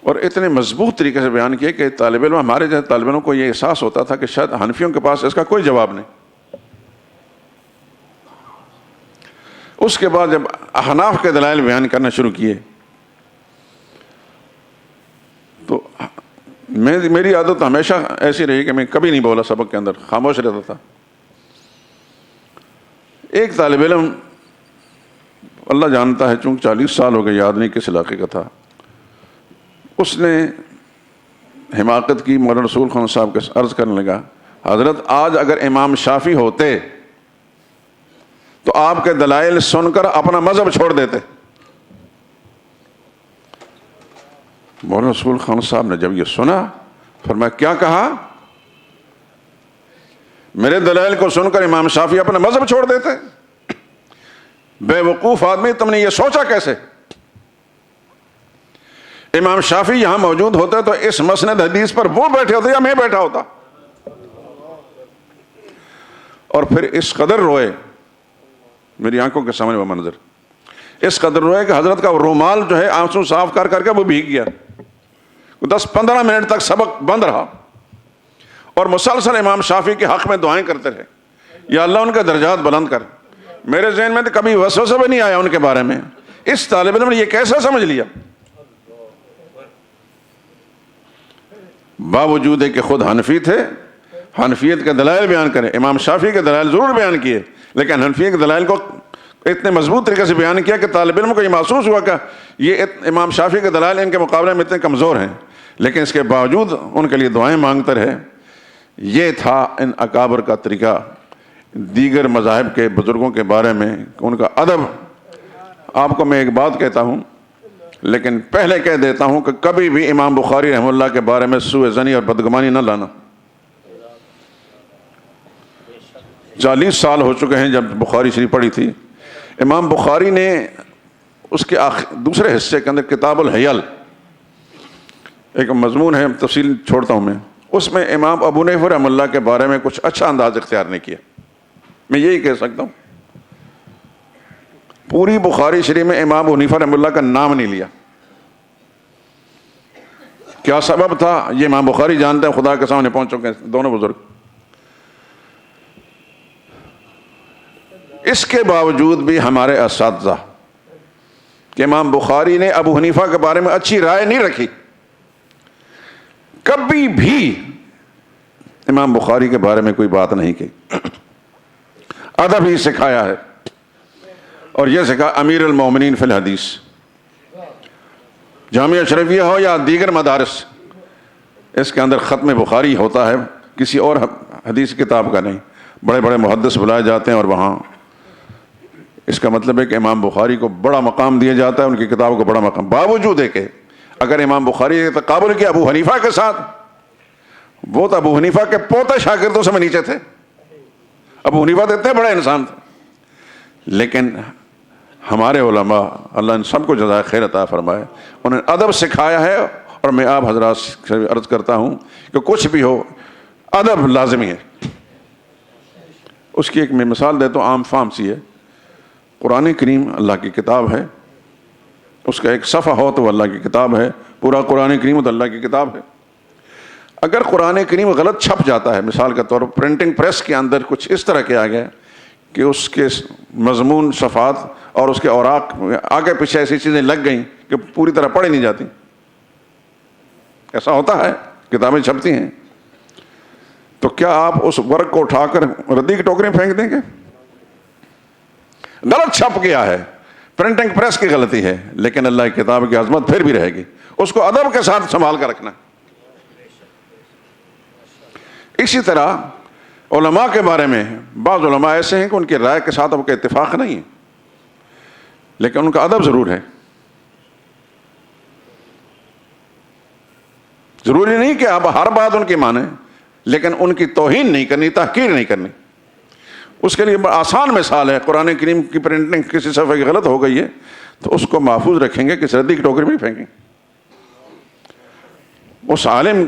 اور اتنے مضبوط طریقے سے بیان کیے کہ طالب علم، ہمارے جیسے طالب علموں کو یہ احساس ہوتا تھا کہ شاید حنفیوں کے پاس اس کا کوئی جواب نہیں. اس کے بعد جب احناف کے دلائل بیان کرنا شروع کیے تو میری عادت ہمیشہ ایسی رہی کہ میں کبھی نہیں بولا سبق کے اندر، خاموش رہتا تھا. ایک طالب علم، اللہ جانتا ہے چونکہ 40 سال ہو گئے، یاد نہیں کس علاقے کا تھا، اس نے حماقت کی مولانا رسول خان صاحب کے عرض کرنے لگا، حضرت آج اگر امام شافعی ہوتے تو آپ کے دلائل سن کر اپنا مذہب چھوڑ دیتے. مولانا رسول خان صاحب نے جب یہ سنا فرمایا کیا کہا؟ میرے دلائل کو سن کر امام شافعی اپنا مذہب چھوڑ دیتے؟ بے وقوف آدمی، تم نے یہ سوچا کیسے؟ امام شافعی یہاں موجود ہوتے تو اس مسند حدیث پر وہ بیٹھے ہوتے یا میں بیٹھا ہوتا؟ اور پھر اس قدر روئے، میری آنکھوں کے سامنے وہ منظر، اس قدر روئے کہ حضرت کا رومال جو ہے آنسو صاف کر کر کے وہ بھیگ گیا. 10-15 منٹ تک سبق بند رہا اور مسلسل امام شافعی کے حق میں دعائیں کرتے رہے، یا اللہ ان کے درجات بلند کر. میرے ذہن میں تو کبھی وسوسہ بھی نہیں آیا ان کے بارے میں. اس طالب علم نے یہ کیسے سمجھ لیا؟ باوجود ہے کہ خود حنفی تھے، حنفیت کے دلائل بیان کرے. امام شافعی کے دلائل ضرور بیان کیے لیکن حنفیت کے دلائل کو اتنے مضبوط طریقے سے بیان کیا کہ طالب علم کو یہ محسوس ہوا کہ یہ امام شافعی کے دلائل ان کے مقابلے میں اتنے کمزور ہیں، لیکن اس کے باوجود ان کے لیے دعائیں مانگتے رہے. یہ تھا ان اکابر کا طریقہ. دیگر مذاہب کے بزرگوں کے بارے میں ان کا ادب، آپ کو میں ایک بات کہتا ہوں لیکن پہلے کہہ دیتا ہوں کہ کبھی بھی امام بخاری رحمہ اللہ کے بارے میں سوء ظنی اور بدگمانی نہ لانا. 40 سال ہو چکے ہیں جب بخاری شریف پڑھی تھی. امام بخاری نے اس کے دوسرے حصے کے اندر کتاب الحیل ایک مضمون ہے، تفصیل چھوڑتا ہوں میں، اس میں امام ابو حنیفہ رحمہ اللہ کے بارے میں کچھ اچھا انداز اختیار نہیں کیا. میں یہی کہہ سکتا ہوں پوری بخاری شریف میں امام ابو حنیفہ رحمہ اللہ کا نام نہیں لیا. کیا سبب تھا یہ امام بخاری جانتے ہیں، خدا کے سامنے پہنچ چکے ہیں دونوں بزرگ. اس کے باوجود بھی ہمارے اساتذہ کہ امام بخاری نے ابو حنیفہ کے بارے میں اچھی رائے نہیں رکھی. کبھی بھی امام بخاری کے بارے میں کوئی بات نہیں کی. ادب ہی سکھایا ہے اور یہ سکھا امیر المومنین فی الحدیث. جامعہ اشرفیہ ہو یا دیگر مدارس، اس کے اندر ختم بخاری ہوتا ہے، کسی اور حدیث کتاب کا نہیں. بڑے بڑے محدث بلائے جاتے ہیں اور وہاں اس کا مطلب ہے کہ امام بخاری کو بڑا مقام دیا جاتا ہے، ان کی کتاب کو بڑا مقام. باوجود ہے کہ اگر امام بخاری نے تقابل کیا ابو حنیفہ کے ساتھ، وہ تو ابو حنیفہ کے پوتے شاگردوں سے میں نیچے تھے. ابو حنیفہ تو اتنے بڑے انسان تھے، لیکن ہمارے علماء، اللہ ان سب کو جزائے خیر عطا فرمائے، انہوں نے ادب سکھایا ہے. اور میں آپ حضرات سے عرض کرتا ہوں کہ کچھ بھی ہو ادب لازمی ہے. اس کی ایک میں مثال دیتا ہوں، عام فام سی ہے. قرآن کریم اللہ کی کتاب ہے، اس کا ایک صفحہ ہو تو اللہ کی کتاب ہے، پورا قرآن کریم تو اللہ کی کتاب ہے. اگر قرآن کریم غلط چھپ جاتا ہے، مثال کے طور پر پرنٹنگ پریس کے اندر کچھ اس طرح کیا گیا کہ اس کے مضمون صفحات اور اس کے اوراق آگے پیچھے ایسی چیزیں لگ گئیں کہ پوری طرح پڑھی نہیں جاتی، ایسا ہوتا ہے، کتابیں چھپتی ہیں، تو کیا آپ اس ورق کو اٹھا کر ردی کی ٹوکری میں پھینک دیں گے؟ غلط چھپ گیا ہے، پرنٹنگ پریس کی غلطی ہے، لیکن اللہ کی کتاب کی عظمت پھر بھی رہے گی، اس کو ادب کے ساتھ سنبھال کر رکھنا۔ اسی طرح علماء کے بارے میں بعض علماء ایسے ہیں کہ ان کی رائے کے ساتھ اب کا اتفاق نہیں ہے، لیکن ان کا ادب ضرور ہے۔ ضروری نہیں کہ آپ ہر بات ان کی مانیں، لیکن ان کی توہین نہیں کرنی، تحقیر نہیں کرنی۔ اس کے لیے آسان مثال ہے، قرآن کریم کی پرنٹنگ کسی صفحے کی غلط ہو گئی ہے تو اس کو محفوظ رکھیں گے، کسی ردی کی ٹوکری میں پھینکیں۔ اس عالم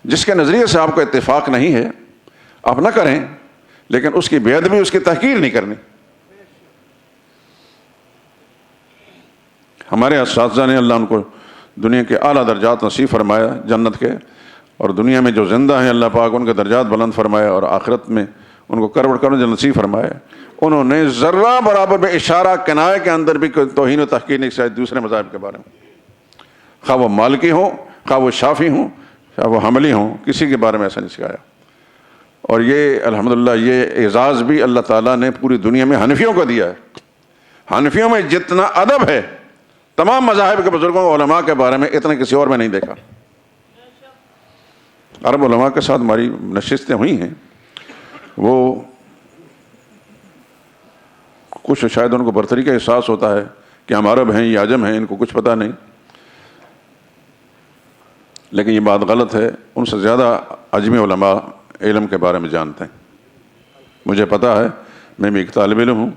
جس کے نظریے سے آپ کو اتفاق نہیں ہے آپ نہ کریں، لیکن اس کی بے ادبی، اس کی تحقیر نہیں کرنی۔ ہمارے اساتذہ نے اللہ ان کو دنیا کے اعلیٰ درجات نصیب فرمایا جنت کے، اور دنیا میں جو زندہ ہیں اللہ پاک ان کے درجات بلند فرمائے، اور آخرت میں ان کو کروڑ جو نصیب فرمائے۔ انہوں نے ذرہ برابر میں اشارہ کنایہ کے اندر بھی کوئی توہین و تحقیر نہیں کی دوسرے مذاہب کے بارے میں، خواہ وہ مالکی ہوں، خواہ وہ شافعی ہوں، خواہ وہ حنبلی ہوں، کسی کے بارے میں ایسا نہیں سکھایا۔ اور یہ الحمدللہ یہ اعزاز بھی اللہ تعالیٰ نے پوری دنیا میں حنفیوں کو دیا ہے۔ حنفیوں میں جتنا ادب ہے تمام مذاہب کے بزرگوں علماء کے بارے میں اتنا کسی اور میں نہیں دیکھا۔ عرب علماء کے ساتھ ہماری نشستیں ہوئی ہیں، وہ کچھ شاید ان کو برتری کا احساس ہوتا ہے کہ ہم عرب ہیں یا عجم ہیں، ان کو کچھ پتہ نہیں، لیکن یہ بات غلط ہے۔ ان سے زیادہ عجمی علماء علم کے بارے میں جانتے ہیں۔ مجھے پتہ ہے، میں بھی ایک طالب علم ہوں،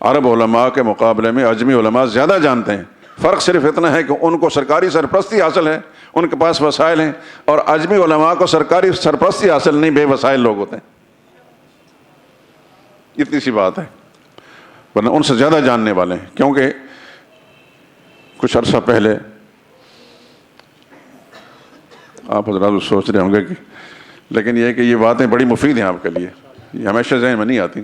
عرب علماء کے مقابلے میں عجمی علماء زیادہ جانتے ہیں۔ فرق صرف اتنا ہے کہ ان کو سرکاری سرپرستی حاصل ہے، ان کے پاس وسائل ہیں، اور عجمی علماء کو سرکاری سرپرستی حاصل نہیں، بے وسائل لوگ ہوتے ہیں۔ اتنی سی بات ہے، ورنہ ان سے زیادہ جاننے والے ہیں۔ کیونکہ کچھ عرصہ پہلے آپ حضرات سوچ رہے ہوں گے کہ، لیکن یہ ہے کہ یہ باتیں بڑی مفید ہیں آپ کے لیے، یہ ہمیشہ ذہن میں نہیں آتی۔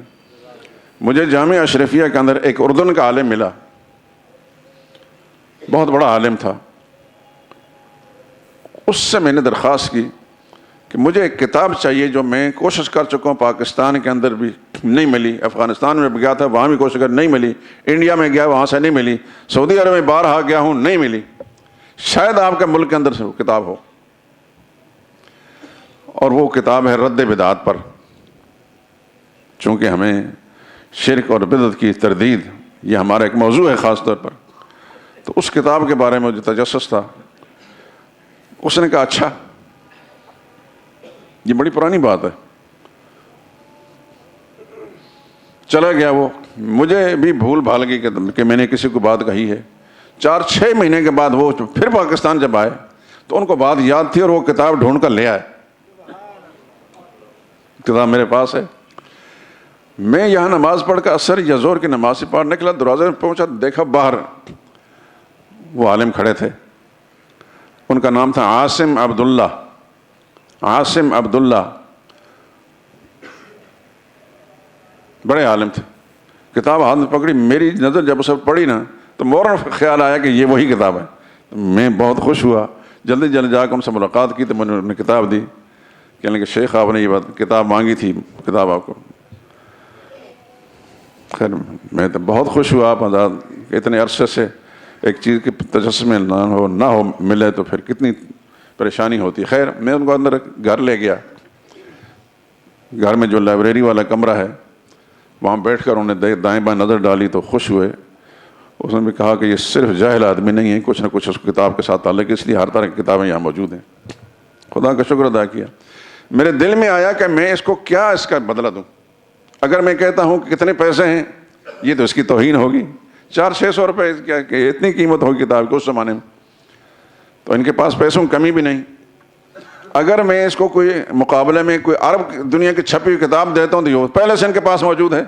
مجھے جامعہ اشرفیہ کے اندر ایک اردن کا عالم ملا، بہت بڑا عالم تھا۔ اس سے میں نے درخواست کی کہ مجھے ایک کتاب چاہیے جو میں کوشش کر چکا ہوں، پاکستان کے اندر بھی نہیں ملی، افغانستان میں بھی گیا تھا وہاں بھی کوشش کر نہیں ملی، انڈیا میں گیا وہاں سے نہیں ملی، سعودی عرب میں بارہا گیا ہوں نہیں ملی، شاید آپ کے ملک کے اندر سے وہ کتاب ہو۔ اور وہ کتاب ہے رد بدعات پر۔ چونکہ ہمیں شرک اور بدعت کی تردید یہ ہمارا ایک موضوع ہے خاص طور پر، تو اس کتاب کے بارے میں مجھے تجسس تھا۔ اس نے کہا اچھا، یہ بڑی پرانی بات ہے۔ چلا گیا وہ، مجھے بھی بھول بھال گئی کہ میں نے کسی کو بات کہی ہے۔ 4-6 مہینے کے بعد وہ پھر پاکستان جب آئے تو ان کو بات یاد تھی، اور وہ کتاب ڈھونڈ کر لے آئے۔ کتاب میرے پاس ہے۔ میں یہاں نماز پڑھ کر عصر یا ظہر کی نماز سے پڑھ نکلا، دروازے میں پہنچا، دیکھا باہر وہ عالم کھڑے تھے۔ ان کا نام تھا عاصم عبداللہ، عاصم عبداللہ، بڑے عالم تھے۔ کتاب ہاتھ میں پکڑی، میری نظر جب اسے پڑھی نا تو فوراً خیال آیا کہ یہ وہی کتاب ہے۔ میں بہت خوش ہوا، جلدی جلدی جا کے ان سے ملاقات کی تو میں نے انہیں کتاب دی۔ کہنے لگے شیخ آپ نے یہ بات کتاب مانگی تھی، کتاب آپ کو۔ خیر میں تو بہت خوش ہوا، آپ آزاد اتنے عرصے سے ایک چیز کے تجسس میں نہ ہو ملے تو پھر کتنی پریشانی ہوتی۔ خیر میں ان کو اندر گھر لے گیا، گھر میں جو لائبریری والا کمرہ ہے وہاں بیٹھ کر انہوں نے دائیں بائیں نظر ڈالی تو خوش ہوئے۔ اس نے بھی کہا کہ یہ صرف جاہل آدمی نہیں ہے، کچھ نہ کچھ اس کتاب کے ساتھ تعلق ہے، اس لیے ہر طرح کی کتابیں یہاں موجود ہیں۔ خدا کا شکر ادا کیا۔ میرے دل میں آیا کہ میں اس کو کیا اس کا بدلہ دوں۔ اگر میں کہتا ہوں کہ کتنے پیسے ہیں، یہ تو اس کی توہین ہوگی۔ 400-600 روپے کیا کہ اتنی قیمت ہوگی کتاب کی اس زمانے میں، تو ان کے پاس پیسوں کی کمی بھی نہیں۔ اگر میں اس کو کوئی مقابلے میں کوئی عرب دنیا کی چھپی ہوئی کتاب دیتا ہوں تو یہ پہلے سے ان کے پاس موجود ہے۔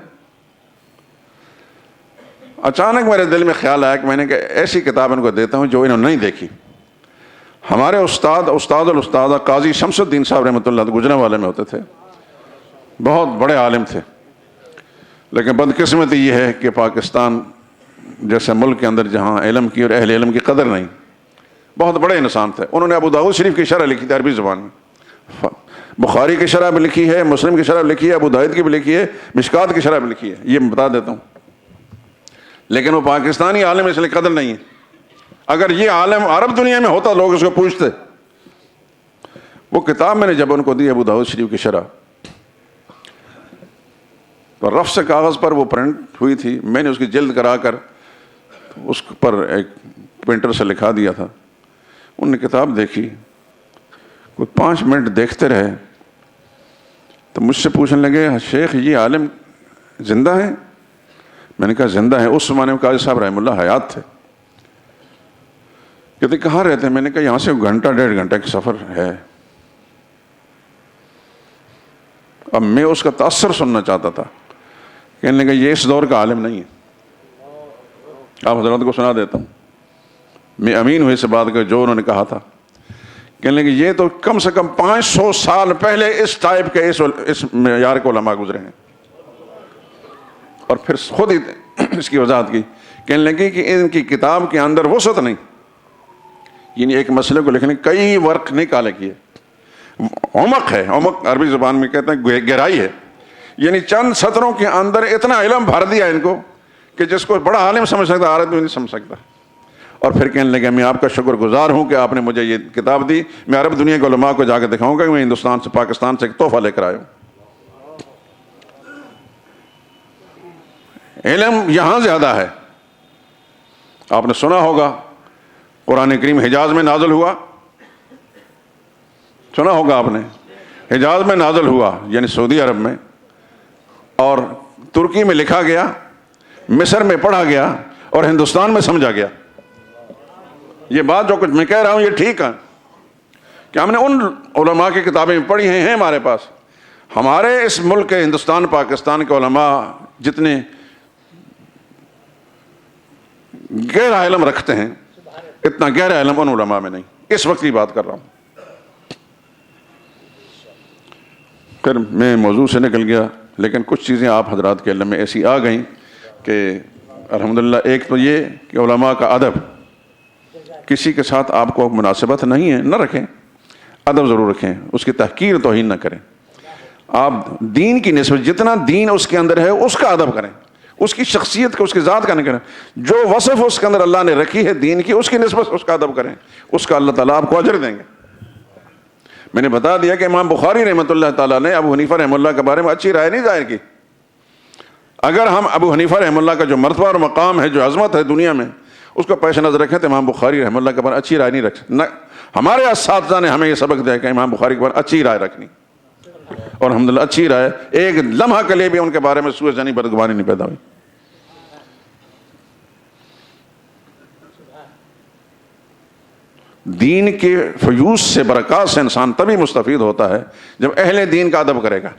اچانک میرے دل میں خیال آیا کہ میں نے کہ ایسی کتاب ان کو دیتا ہوں جو انہوں نے نہیں دیکھی۔ ہمارے استاد الاستاد قاضی شمس الدین صاحب رحمۃ اللہ گجرانوالے میں ہوتے تھے، بہت بڑے عالم تھے، لیکن بدقسمتی یہ ہے کہ پاکستان جیسے ملک کے اندر جہاں علم کی اور اہل علم کی قدر نہیں۔ بہت بڑے انسان تھے۔ انہوں نے ابو داؤد شریف کی شرح لکھی تھی عربی زبان میں، بخاری کی شرح بھی لکھی ہے، مسلم کی شرح بھی لکھی ہے، ابو داؤد کی بھی لکھی ہے، مشکات کی شرح بھی لکھی ہے، یہ میں بتا دیتا ہوں۔ لیکن وہ پاکستانی عالم اس لیے قدر نہیں ہے. اگر یہ عالم عرب دنیا میں ہوتا لوگ اس کو پوچھتے. وہ کتاب میں نے جب ان کو دی ابو داؤد شریف کی شرح، تو رف سے کاغذ پر وہ پرنٹ ہوئی تھی، میں نے اس کی جلد کرا کر اس پر ایک پرنٹر سے لکھا دیا تھا. انہوں نے کتاب دیکھی، کوئی 5 منٹ دیکھتے رہے تو مجھ سے پوچھنے لگے شیخ یہ عالم زندہ ہیں؟ میں نے کہا زندہ ہیں. اس زمانے میں قاضی صاحب رحمہ اللہ حیات تھے. کہتے کہاں رہتے ہیں؟ میں نے کہا یہاں سے 1.5 گھنٹے کا سفر ہے. اب میں اس کا تاثر سننا چاہتا تھا. کہنے لگا یہ اس دور کا عالم نہیں ہے. آپ حضرات کو سنا دیتا ہوں، میں امین ہوئے سے بات کر جو انہوں نے کہا تھا. کہنے لگے یہ تو کم سے کم 500 سال پہلے اس ٹائپ کے اس معیار کے علماء گزرے ہیں. اور پھر خود ہی اس کی وضاحت کی. کہنے لگے کہ ان کی کتاب کے اندر وسعت نہیں، یعنی ایک مسئلے کو لکھنے کئی ورق نہیں کالے کیے. عمق ہے، عمق عربی زبان میں کہتے ہیں گہرائی ہے، یعنی چند سطروں کے اندر اتنا علم بھر دیا ان کو کہ جس کو بڑا عالم سمجھ سکتا عالم نہیں سمجھ سکتا. اور پھر کہنے لگے میں آپ کا شکر گزار ہوں کہ آپ نے مجھے یہ کتاب دی. میں عرب دنیا کے علماء کو جا کے دکھاؤں گا کہ میں ہندوستان سے پاکستان سے ایک تحفہ لے کر آیا ہوں. علم یہاں زیادہ ہے. آپ نے سنا ہوگا قرآن کریم حجاز میں نازل ہوا، سنا ہوگا آپ نے، حجاز میں نازل ہوا یعنی سعودی عرب میں، اور ترکی میں لکھا گیا، مصر میں پڑھا گیا اور ہندوستان میں سمجھا گیا. یہ بات جو کچھ میں کہہ رہا ہوں یہ ٹھیک ہے کہ ہم نے ان علماء کی کتابیں پڑھی ہیں ہمارے پاس. ہمارے اس ملک کے ہندوستان پاکستان کے علماء جتنے گہرا علم رکھتے ہیں اتنا گہرا علم ان علماء میں نہیں. اس وقت کی بات کر رہا ہوں. پھر میں موضوع سے نکل گیا، لیکن کچھ چیزیں آپ حضرات کے علم میں ایسی آ گئیں کہ الحمدللہ. ایک تو یہ کہ علماء کا ادب، کسی کے ساتھ آپ کو مناسبت نہیں ہے نہ رکھیں، ادب ضرور رکھیں، اس کی تحقیر توہین نہ کریں. آپ دین کی نسبت جتنا دین اس کے اندر ہے اس کا ادب کریں، اس کی شخصیت کا، اس کی ذات کا نہ کریں. جو وصف اس کے اندر اللہ نے رکھی ہے دین کی، اس کی نسبت اس کا ادب کریں، اس کا اللہ تعالیٰ آپ کو اجر دیں گے. میں نے بتا دیا کہ امام بخاری رحمۃ اللہ تعالیٰ نے ابو حنیفہ رحمہ اللہ کے بارے میں اچھی رائے نہیں ظاہر کی. اگر ہم ابو حنیفہ رحمہ اللہ کا جو مرتبہ اور مقام ہے، جو عظمت ہے دنیا میں، اس کو پیش نظر رکھیں تو امام بخاری رحمہ اللہ کے بارے میں اچھی رائے نہیں رکھ نہ. ہمارے اساتذہ نے ہمیں یہ سبق دیا کہ امام بخاری کے بارے میں اچھی رائے رکھنی، اور الحمدللہ اچھی رائے. ایک لمحہ کے لیے بھی ان کے بارے میں سوء ظنی بدگمانی نہیں پیدا ہوئی. دین کے فیوز سے، برکات سے انسان تبھی مستفید ہوتا ہے جب اہل دین کا ادب کرے گا.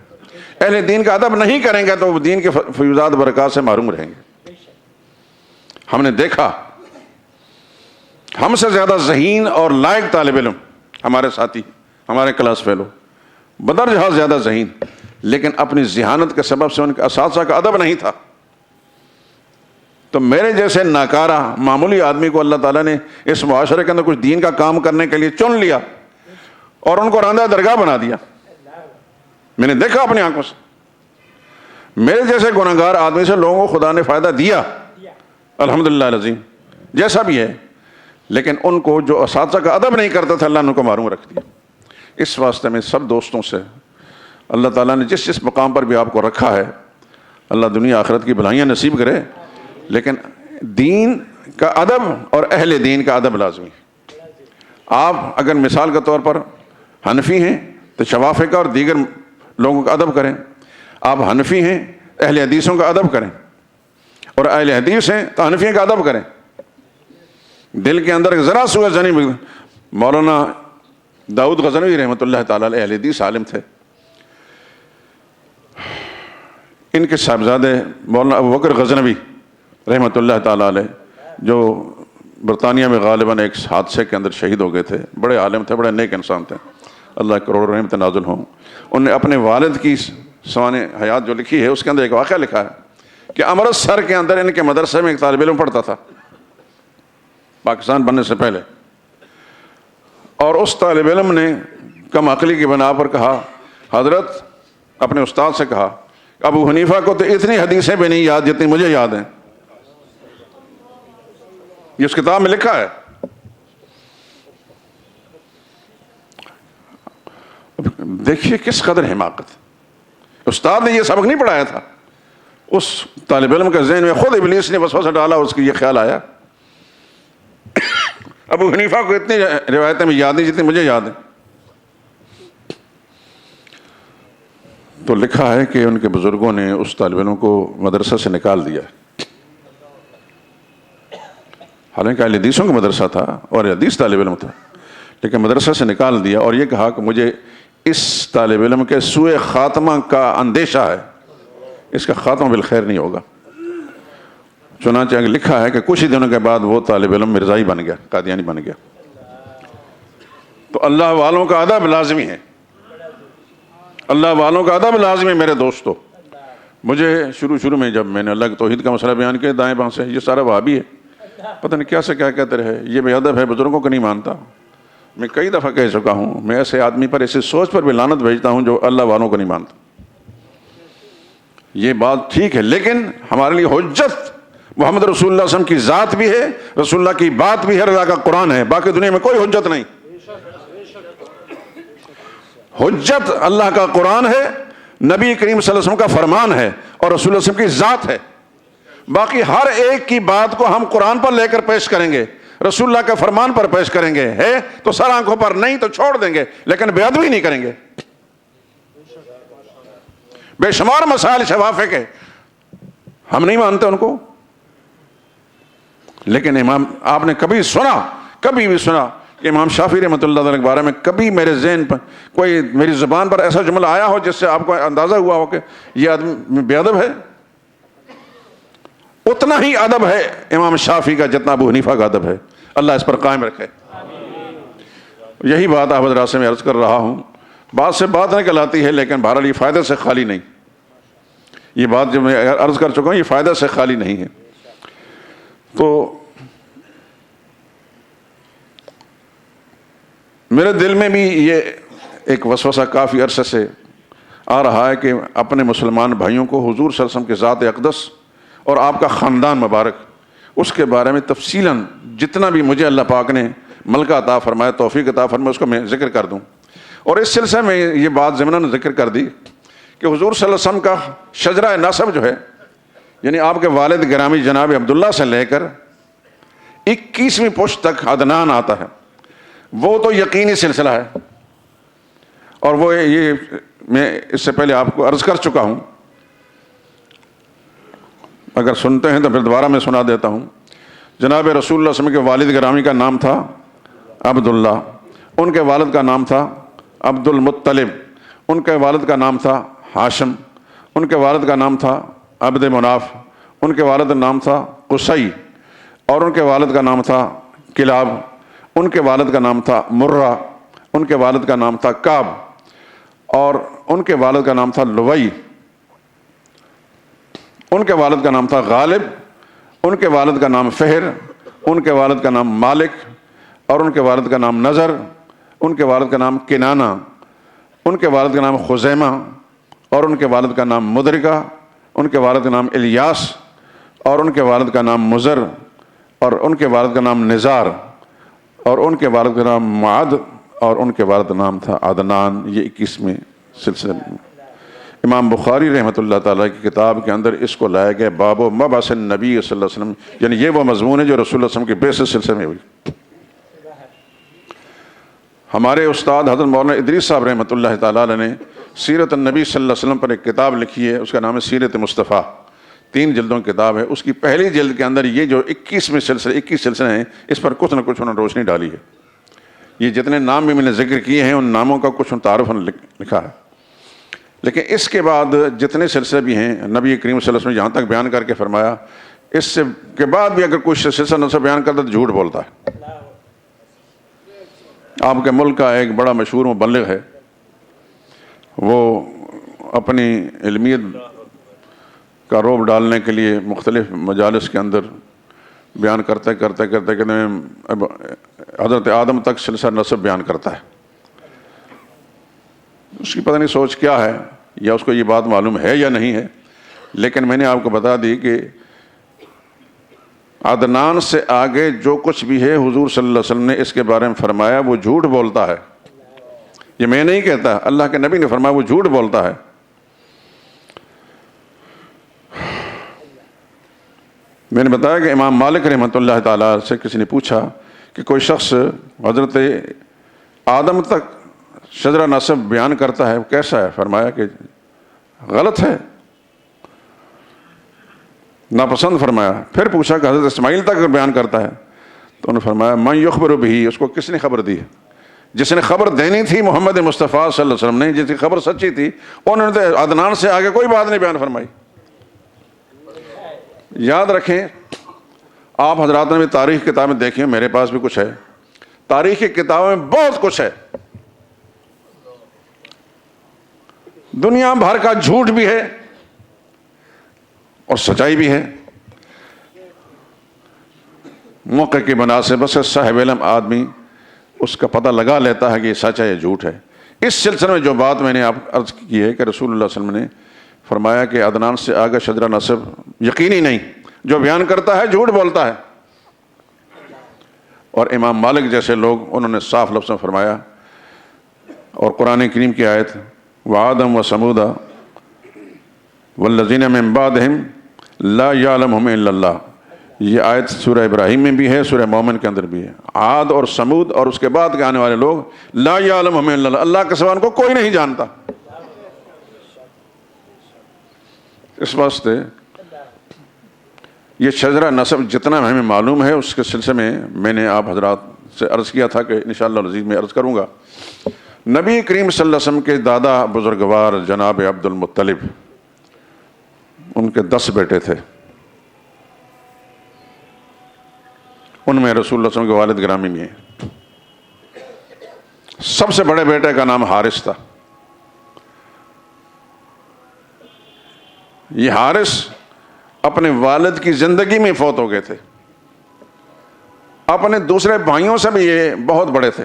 اہل دین کا ادب نہیں کریں گے تو وہ دین کے فیوزات برکات سے محروم رہیں گے. ہم نے دیکھا ہم سے زیادہ ذہین اور لائق طالب علم ہمارے ساتھی، ہمارے کلاس فیلو بدرجہ زیادہ ذہین، لیکن اپنی ذہانت کے سبب سے ان کے اساتذہ کا ادب نہیں تھا. تو میرے جیسے ناکارہ معمولی آدمی کو اللہ تعالیٰ نے اس معاشرے کے اندر کچھ دین کا کام کرنے کے لیے چن لیا اور ان کو راندہ درگاہ بنا دیا. میں نے دیکھا اپنی آنکھوں سے. میرے جیسے گناہگار آدمی سے لوگوں کو خدا نے فائدہ دیا الحمدللہ العظیم جیسا بھی ہے، لیکن ان کو جو اساتذہ کا ادب نہیں کرتا تھا اللہ نے ان کو معروم رکھ دیا. اس واسطے میں سب دوستوں سے اللہ تعالیٰ نے جس جس مقام پر بھی آپ کو رکھا ہے اللہ دنیا آخرت کی بھلائیاں نصیب کرے، لیکن دین کا ادب اور اہل دین کا ادب لازمی. آپ اگر مثال کے طور پر حنفی ہیں تو شوافی کا اور دیگر لوگوں کا ادب کریں. آپ حنفی ہیں اہل حدیثوں کا ادب کریں، اور اہل حدیث ہیں تو حنفیوں کا ادب کریں. دل کے اندر ذرا سوء ظنی. مولانا داؤد غزنوی رحمۃ اللہ تعالیٰ علیہ اہل حدیث عالم تھے. ان کے صاحبزادے مولانا ابو بکر غزنوی رحمۃ اللہ تعالیٰ علیہ، جو برطانیہ میں غالباً ایک حادثے کے اندر شہید ہو گئے تھے، بڑے عالم تھے، بڑے نیک انسان تھے، اللہ کروڑ رحمت نازل ہوں. انہوں نے اپنے والد کی سوانح حیات جو لکھی ہے اس کے اندر ایک واقعہ لکھا ہے کہ امرتسر کے اندر ان کے مدرسے میں ایک طالب علم پڑھتا تھا پاکستان بننے سے پہلے، اور اس طالب علم نے کم عقلی کی بنا پر کہا، حضرت اپنے استاد سے کہا ابو حنیفہ کو تو اتنی حدیثیں بھی نہیں یاد جتنی مجھے یاد ہیں. یہ اس کتاب میں لکھا ہے. دیکھیے کس قدر حماقت. استاد نے یہ سبق نہیں پڑھایا تھا, اس طالب علم کے ذہن میں خود ابلیس نے وسوسہ ڈالا, اس کی یہ خیال آیا. ابو حنیفہ کو اتنی روایتیں میں یاد نہیں جتنی مجھے یاد ہیں. تو لکھا ہے کہ ان کے بزرگوں نے اس طالب علم کو مدرسہ سے نکال دیا, حالانکہ اہل حدیثوں کا مدرسہ تھا اور حدیث طالب علم تھا, لیکن مدرسہ سے نکال دیا اور یہ کہا کہ مجھے اس طالب علم کے سوء خاتمہ کا اندیشہ ہے, اس کا خاتمہ بالخیر نہیں ہوگا. چنانچہ لکھا ہے کہ کچھ ہی دنوں کے بعد وہ طالب علم مرزائی بن گیا, قادیانی بن گیا. تو اللہ والوں کا ادب لازمی ہے, اللہ والوں کا ادب لازمی ہے. میرے دوستو, مجھے شروع میں جب میں نے اللہ کی توحید کا مسئلہ بیان کیا دائیں بائیں سے, یہ سارا وہابی ہے, پتہ نہیں کیا سے کیا کہتے رہے, یہ بے ادب ہے, بزرگوں کو نہیں مانتا. میں کئی دفعہ کہہ چکا ہوں, میں ایسے آدمی پر, ایسی سوچ پر بھی لعنت بھیجتا ہوں جو اللہ والوں کو نہیں مانتا. یہ بات ٹھیک ہے, لیکن ہمارے لیے حجت محمد رسول اللہ صلی اللہ علیہ وسلم کی ذات بھی ہے, رسول اللہ کی بات بھی ہے, اللہ کا قرآن ہے. باقی دنیا میں کوئی حجت نہیں. حجت اللہ کا قرآن ہے, نبی کریم صلی اللہ علیہ وسلم کا فرمان ہے, اور رسول اللہ صلی اللہ علیہ وسلم کی ذات ہے. باقی ہر ایک کی بات کو ہم قرآن پر لے کر پیش کریں گے, رسول اللہ کے فرمان پر پیش کریں گے, ہے تو سر آنکھوں پر, نہیں تو چھوڑ دیں گے, لیکن بے ادبی نہیں کریں گے. بے شمار مسائل شفافے کے ہم نہیں مانتے ان کو, لیکن امام, آپ نے کبھی بھی سنا کہ امام شافعی رحمۃ اللہ علیہ کے بارے میں کبھی میرے ذہن پر کوئی, میری زبان پر ایسا جملہ آیا ہو جس سے آپ کو اندازہ ہوا ہو کہ یہ آدمی بے ادب ہے؟ اتنا ہی ادب ہے امام شافعی کا جتنا ابو حنیفہ کا ادب ہے. اللہ اس پر قائم رکھے. یہی بات آپ حضرات سے میں عرض کر رہا ہوں. بات سے بات نکل آتی ہے, لیکن بہرحال یہ فائدے سے خالی نہیں. یہ بات جو میں عرض کر چکا ہوں, یہ فائدہ سے خالی نہیں ہے. تو میرے دل میں بھی یہ ایک وسوسہ کافی عرصے سے آ رہا ہے کہ اپنے مسلمان بھائیوں کو حضور صلی اللہ علیہ وسلم کی ذات اقدس اور آپ کا خاندان مبارک, اس کے بارے میں تفصیلاً جتنا بھی مجھے اللہ پاک نے ملکہ عطا فرمایا, توفیق عطا فرمایا, اس کو میں ذکر کر دوں. اور اس سلسلے میں یہ بات ضمناً ذکر کر دی کہ حضور صلی اللہ علیہ وسلم کا شجرہ نسب جو ہے, یعنی آپ کے والد گرامی جناب عبداللہ سے لے کر 21ویں پشت تک عدنان آتا ہے, وہ تو یقینی سلسلہ ہے. اور وہ یہ میں اس سے پہلے آپ کو عرض کر چکا ہوں, اگر سنتے ہیں تو پھر دوبارہ میں سنا دیتا ہوں. جناب رسول اللہ صلی اللہ علیہ وسلم کے والد گرامی کا نام تھا عبداللہ, ان کے والد کا نام تھا عبد المطلب, ان کے والد کا نام تھا ہاشم, ان کے والد کا نام تھا عبد مناف, ان کے والد کا نام تھا قصی, اور ان کے والد کا نام تھا کلاب, ان کے والد کا نام تھا مرہ, ان کے والد کا نام تھا کعب, اور ان کے والد کا نام تھا لوئی, ان کے والد کا نام تھا غالب, ان کے والد کا نام فہر, ان کے والد کا نام مالک, اور ان کے والد کا نام نظر, ان کے والد کا نام کنانہ, ان کے والد کا نام خزیمہ, اور ان کے والد کا نام مدرکہ, ان کے والد کا نام الیاس, اور ان کے والد کا نام مزر, اور ان کے والد کا نام نزار, اور ان کے والد کا نام معد, اور ان کے والد کا نام تھا عدنان. یہ 21ویں سلسلے میں امام بخاری رحمۃ اللہ تعالیٰ کی کتاب کے اندر اس کو لایا گیا باب و مبعث النبی صلی اللہ علیہ وسلم, یعنی یہ وہ مضمون ہے جو رسول اللہ صلی اللہ علیہ وسلم کے بیسس سلسلے میں ہوئی. ہمارے استاد حضرت مولانا ادریس صاحب رحمۃ اللہ تعالیٰ علیہ نے سیرت النبی صلی اللہ علیہ وسلم پر ایک کتاب لکھی ہے, اس کا نام ہے سیرت مصطفیٰ. 3 جلدوں کی کتاب ہے. اس کی پہلی جلد کے اندر یہ جو 21 سلسلے ہیں, اس پر کچھ نہ کچھ انہوں نے روشنی ڈالی ہے. یہ جتنے نام بھی میں نے ذکر کیے ہیں, ان ناموں کا کچھ تعارف لکھا ہے. لیکن اس کے بعد جتنے سلسلے بھی ہیں, نبی کریم صلی اللہ علیہ وسلم یہاں تک بیان کر کے فرمایا, اس سے کے بعد بھی اگر کوئی سلسلہ نسب بیان کرتا تو جھوٹ بولتا ہے. آپ کے ملک کا ایک بڑا مشہور مبلغ ہے, وہ اپنی علمیت کا روب ڈالنے کے لیے مختلف مجالس کے اندر بیان کرتے حضرت آدم تک سلسلہ نسب بیان کرتا ہے. اس کی پتہ نہیں سوچ کیا ہے, یا اس کو یہ بات معلوم ہے یا نہیں ہے, لیکن میں نے آپ کو بتا دی کہ عدنان سے آگے جو کچھ بھی ہے حضور صلی اللہ علیہ وسلم نے اس کے بارے میں فرمایا وہ جھوٹ بولتا ہے. یہ میں نہیں کہتا، اللہ کے نبی نے فرمایا وہ جھوٹ بولتا ہے. میں نے بتایا کہ امام مالک رحمۃ اللہ تعالیٰ سے کسی نے پوچھا کہ کوئی شخص حضرت آدم تک شجرہ نسب بیان کرتا ہے، وہ کیسا ہے؟ فرمایا کہ غلط ہے، ناپسند فرمایا. پھر پوچھا کہ حضرت اسماعیل تک بیان کرتا ہے، تو انہوں نے فرمایا من یخبر بھی، اس کو کس نے خبر دی؟ جس نے خبر دینی تھی محمد مصطفیٰ صلی اللہ علیہ وسلم نے، جس کی خبر سچی تھی، انہوں نے تو عدنان سے آگے کوئی بات نہیں بیان فرمائی. یاد رکھیں، آپ حضرات نے بھی تاریخ کتابیں دیکھی ہیں، میرے پاس بھی کچھ ہے، تاریخ کی کتابوں میں بہت کچھ ہے، دنیا بھر کا جھوٹ بھی ہے اور سچائی بھی ہے. موقع کی بنا سے بس صاحب علم آدمی اس کا پتہ لگا لیتا ہے کہ یہ سچ ہے یا جھوٹ ہے. اس سلسلے میں جو بات میں نے آپ عرض کی ہے کہ رسول اللہ صلی اللہ علیہ وسلم نے فرمایا کہ عدنان سے آگے شجرہ نسب یقینی نہیں، جو بیان کرتا ہے جھوٹ بولتا ہے. اور امام مالک جیسے لوگ انہوں نے صاف لفظ میں فرمایا، اور قرآن کریم کی آیت وعادم وثمودا والذین من بعدہم لا یعلمہم الا اللہ، یہ آیت سورہ ابراہیم میں بھی ہے، سورہ مومن کے اندر بھی ہے. عاد اور سمود اور اس کے بعد کے آنے والے لوگ لا یعلمہم الا اللہ، اللہ کے سوا ان کو کوئی نہیں جانتا. اس واسطے یہ شجرہ نسب جتنا ہمیں معلوم ہے اس کے سلسلے میں نے آپ حضرات سے عرض کیا تھا کہ انشاءاللہ العزیز میں عرض کروں گا. نبی کریم صلی اللہ علیہ وسلم کے دادا بزرگوار جناب عبد المطلب، ان کے 10 بیٹے تھے. ان میں رسول اللہ صلی اللہ علیہ وسلم کے والد گرامی بھی ہیں. سب سے بڑے بیٹے کا نام حارث تھا. یہ حارث اپنے والد کی زندگی میں فوت ہو گئے تھے. اپنے دوسرے بھائیوں سے بھی یہ بہت بڑے تھے،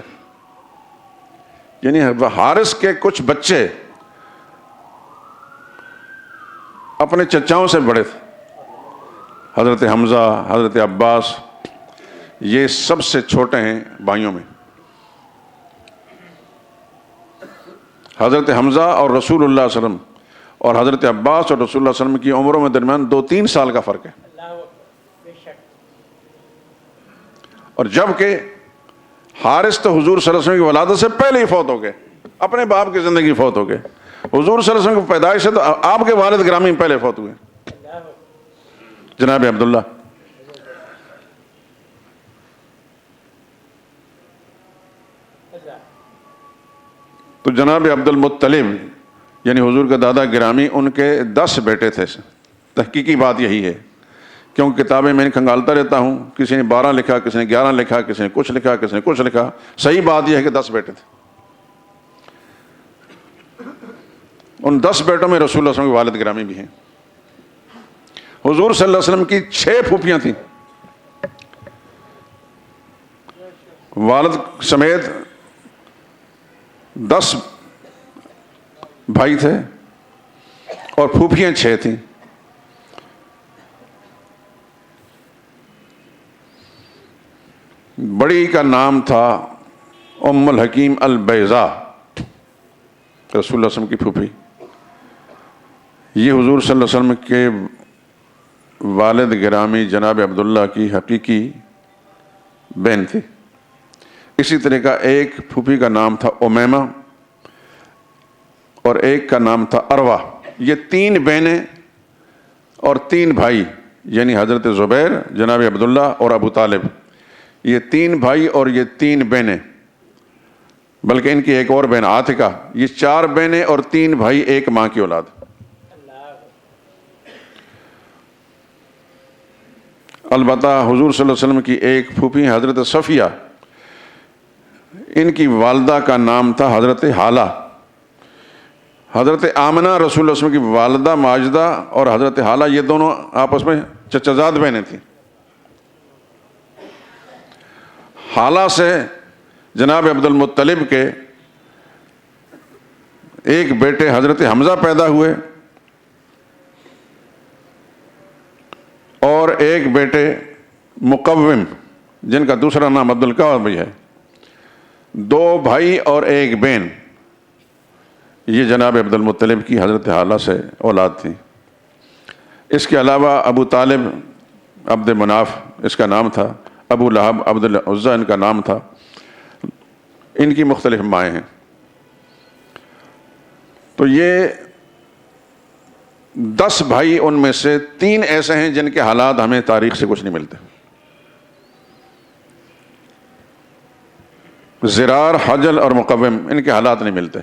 یعنی حارث کے کچھ بچے اپنے چچاؤں سے بڑے تھے. حضرت حمزہ، حضرت عباس، یہ سب سے چھوٹے ہیں بھائیوں میں. حضرت حمزہ اور رسول اللہ صلی اللہ علیہ وسلم اور حضرت عباس اور رسول اللہ صلی اللہ علیہ وسلم کی عمروں میں درمیان 2-3 سال کا فرق ہے. اور جبکہ حارث تو حضور صلی اللہ علیہ وسلم کی ولادت سے پہلے ہی فوت ہو گئے، اپنے باپ کی زندگی فوت ہو گئے. حضور صلی اللہ علیہ وسلم کی پیدائش سے تو آپ کے والد گرامی پہلے فوت ہوئے، جناب عبداللہ. تو جناب عبد المطلب یعنی حضور کے دادا گرامی، ان کے 10 بیٹے تھے. تحقیقی بات یہی ہے، کیونکہ کتابیں میں کھنگالتا رہتا ہوں، کسی نے 12 لکھا، کسی نے 11 لکھا، کسی نے کچھ لکھا، کسی نے کچھ لکھا. صحیح بات یہ ہے کہ 10 بیٹے تھے. ان 10 بیٹوں میں رسول اللہ صلی اللہ علیہ وسلم کے والد گرامی بھی ہیں. حضور صلی اللہ علیہ وسلم کی 6 پھوپھیاں تھیں. والد سمیت 10 بھائی تھے اور پھوپھیاں 6 تھیں. بڑی کا نام تھا ام الحکیم البیضاء، رسول اللہ صلی اللہ علیہ وسلم کی پھوپھی. یہ حضور صلی اللہ علیہ وسلم کے والد گرامی جناب عبداللہ کی حقیقی بہن تھی. اسی طرح کا ایک پھوپھی کا نام تھا امیمہ اور ایک کا نام تھا اروا. یہ 3 بہنیں اور 3 بھائی، یعنی حضرت زبیر، جناب عبداللہ اور ابو طالب. یہ 3 بھائی اور یہ 3 بہنیں، بلکہ ان کی ایک اور بہن عاتقہ. یہ 4 بہنیں اور 3 بھائی، ایک ماں کی اولاد. البتہ حضور صلی اللہ علیہ وسلم کی ایک پھوپھی حضرت صفیہ، ان کی والدہ کا نام تھا حضرت حالہ. حضرت آمنہ رسول اللہ صلی اللہ علیہ وسلم کی والدہ ماجدہ اور حضرت حالہ یہ دونوں آپس میں چچا زاد بہنیں تھیں. حالہ سے جناب عبد المطلب کے ایک بیٹے حضرت حمزہ پیدا ہوئے اور ایک بیٹے مقوم جن کا دوسرا نام عبد القاہر بھی ہے، 2 بھائی اور 1 بہن، یہ جناب عبد المطلب کی حضرت حالہ سے اولاد تھی۔ اس کے علاوہ ابو طالب عبد مناف اس کا نام تھا، ابو لہب عبد العزیٰ ان کا نام تھا، ان کی مختلف مائیں ہیں۔ تو یہ 10 بھائی، ان میں سے 3 ایسے ہیں جن کے حالات ہمیں تاریخ سے کچھ نہیں ملتے۔ زرار، حجل اور مقوم، ان کے حالات نہیں ملتے۔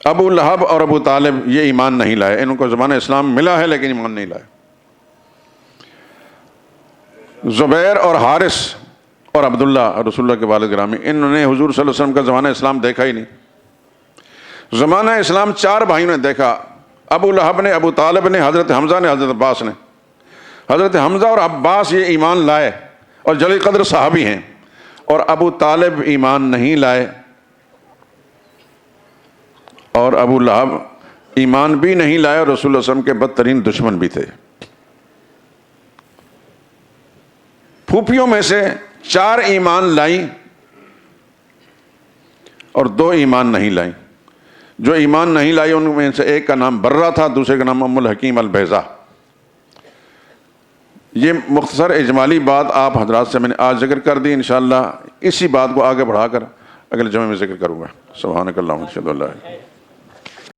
ابو لہب اور ابو طالب یہ ایمان نہیں لائے، ان کو زمانہ اسلام ملا ہے لیکن ایمان نہیں لائے۔ زبیر اور حارث اور عبداللہ رسول اللہ کے والد گرامی، انہوں نے حضور صلی اللہ علیہ وسلم کا زمانہ اسلام دیکھا ہی نہیں۔ زمانہ اسلام 4 بھائیوں نے دیکھا، ابو لہب نے، ابو طالب نے، حضرت حمزہ نے، حضرت عباس نے۔ حضرت حمزہ اور عباس یہ ایمان لائے اور جلیل قدر صحابی ہیں، اور ابو طالب ایمان نہیں لائے، اور ابو لہب ایمان بھی نہیں لائے اور رسول اللہ صلی اللہ علیہ وسلم کے بدترین دشمن بھی تھے۔ پھوپھیوں میں سے 4 ایمان لائیں اور 2 ایمان نہیں لائیں۔ جو ایمان نہیں لائی ان میں سے ایک کا نام برہ تھا، دوسرے کا نام ام الحکیم البیضا۔ یہ مختصر اجمالی بات آپ حضرات سے میں نے آج ذکر کر دی، انشاءاللہ اسی بات کو آگے بڑھا کر اگلے جمعے میں ذکر کروں گا۔ سبحانک اللہم و بحمدک، اشہد ان لا الہ الا انت۔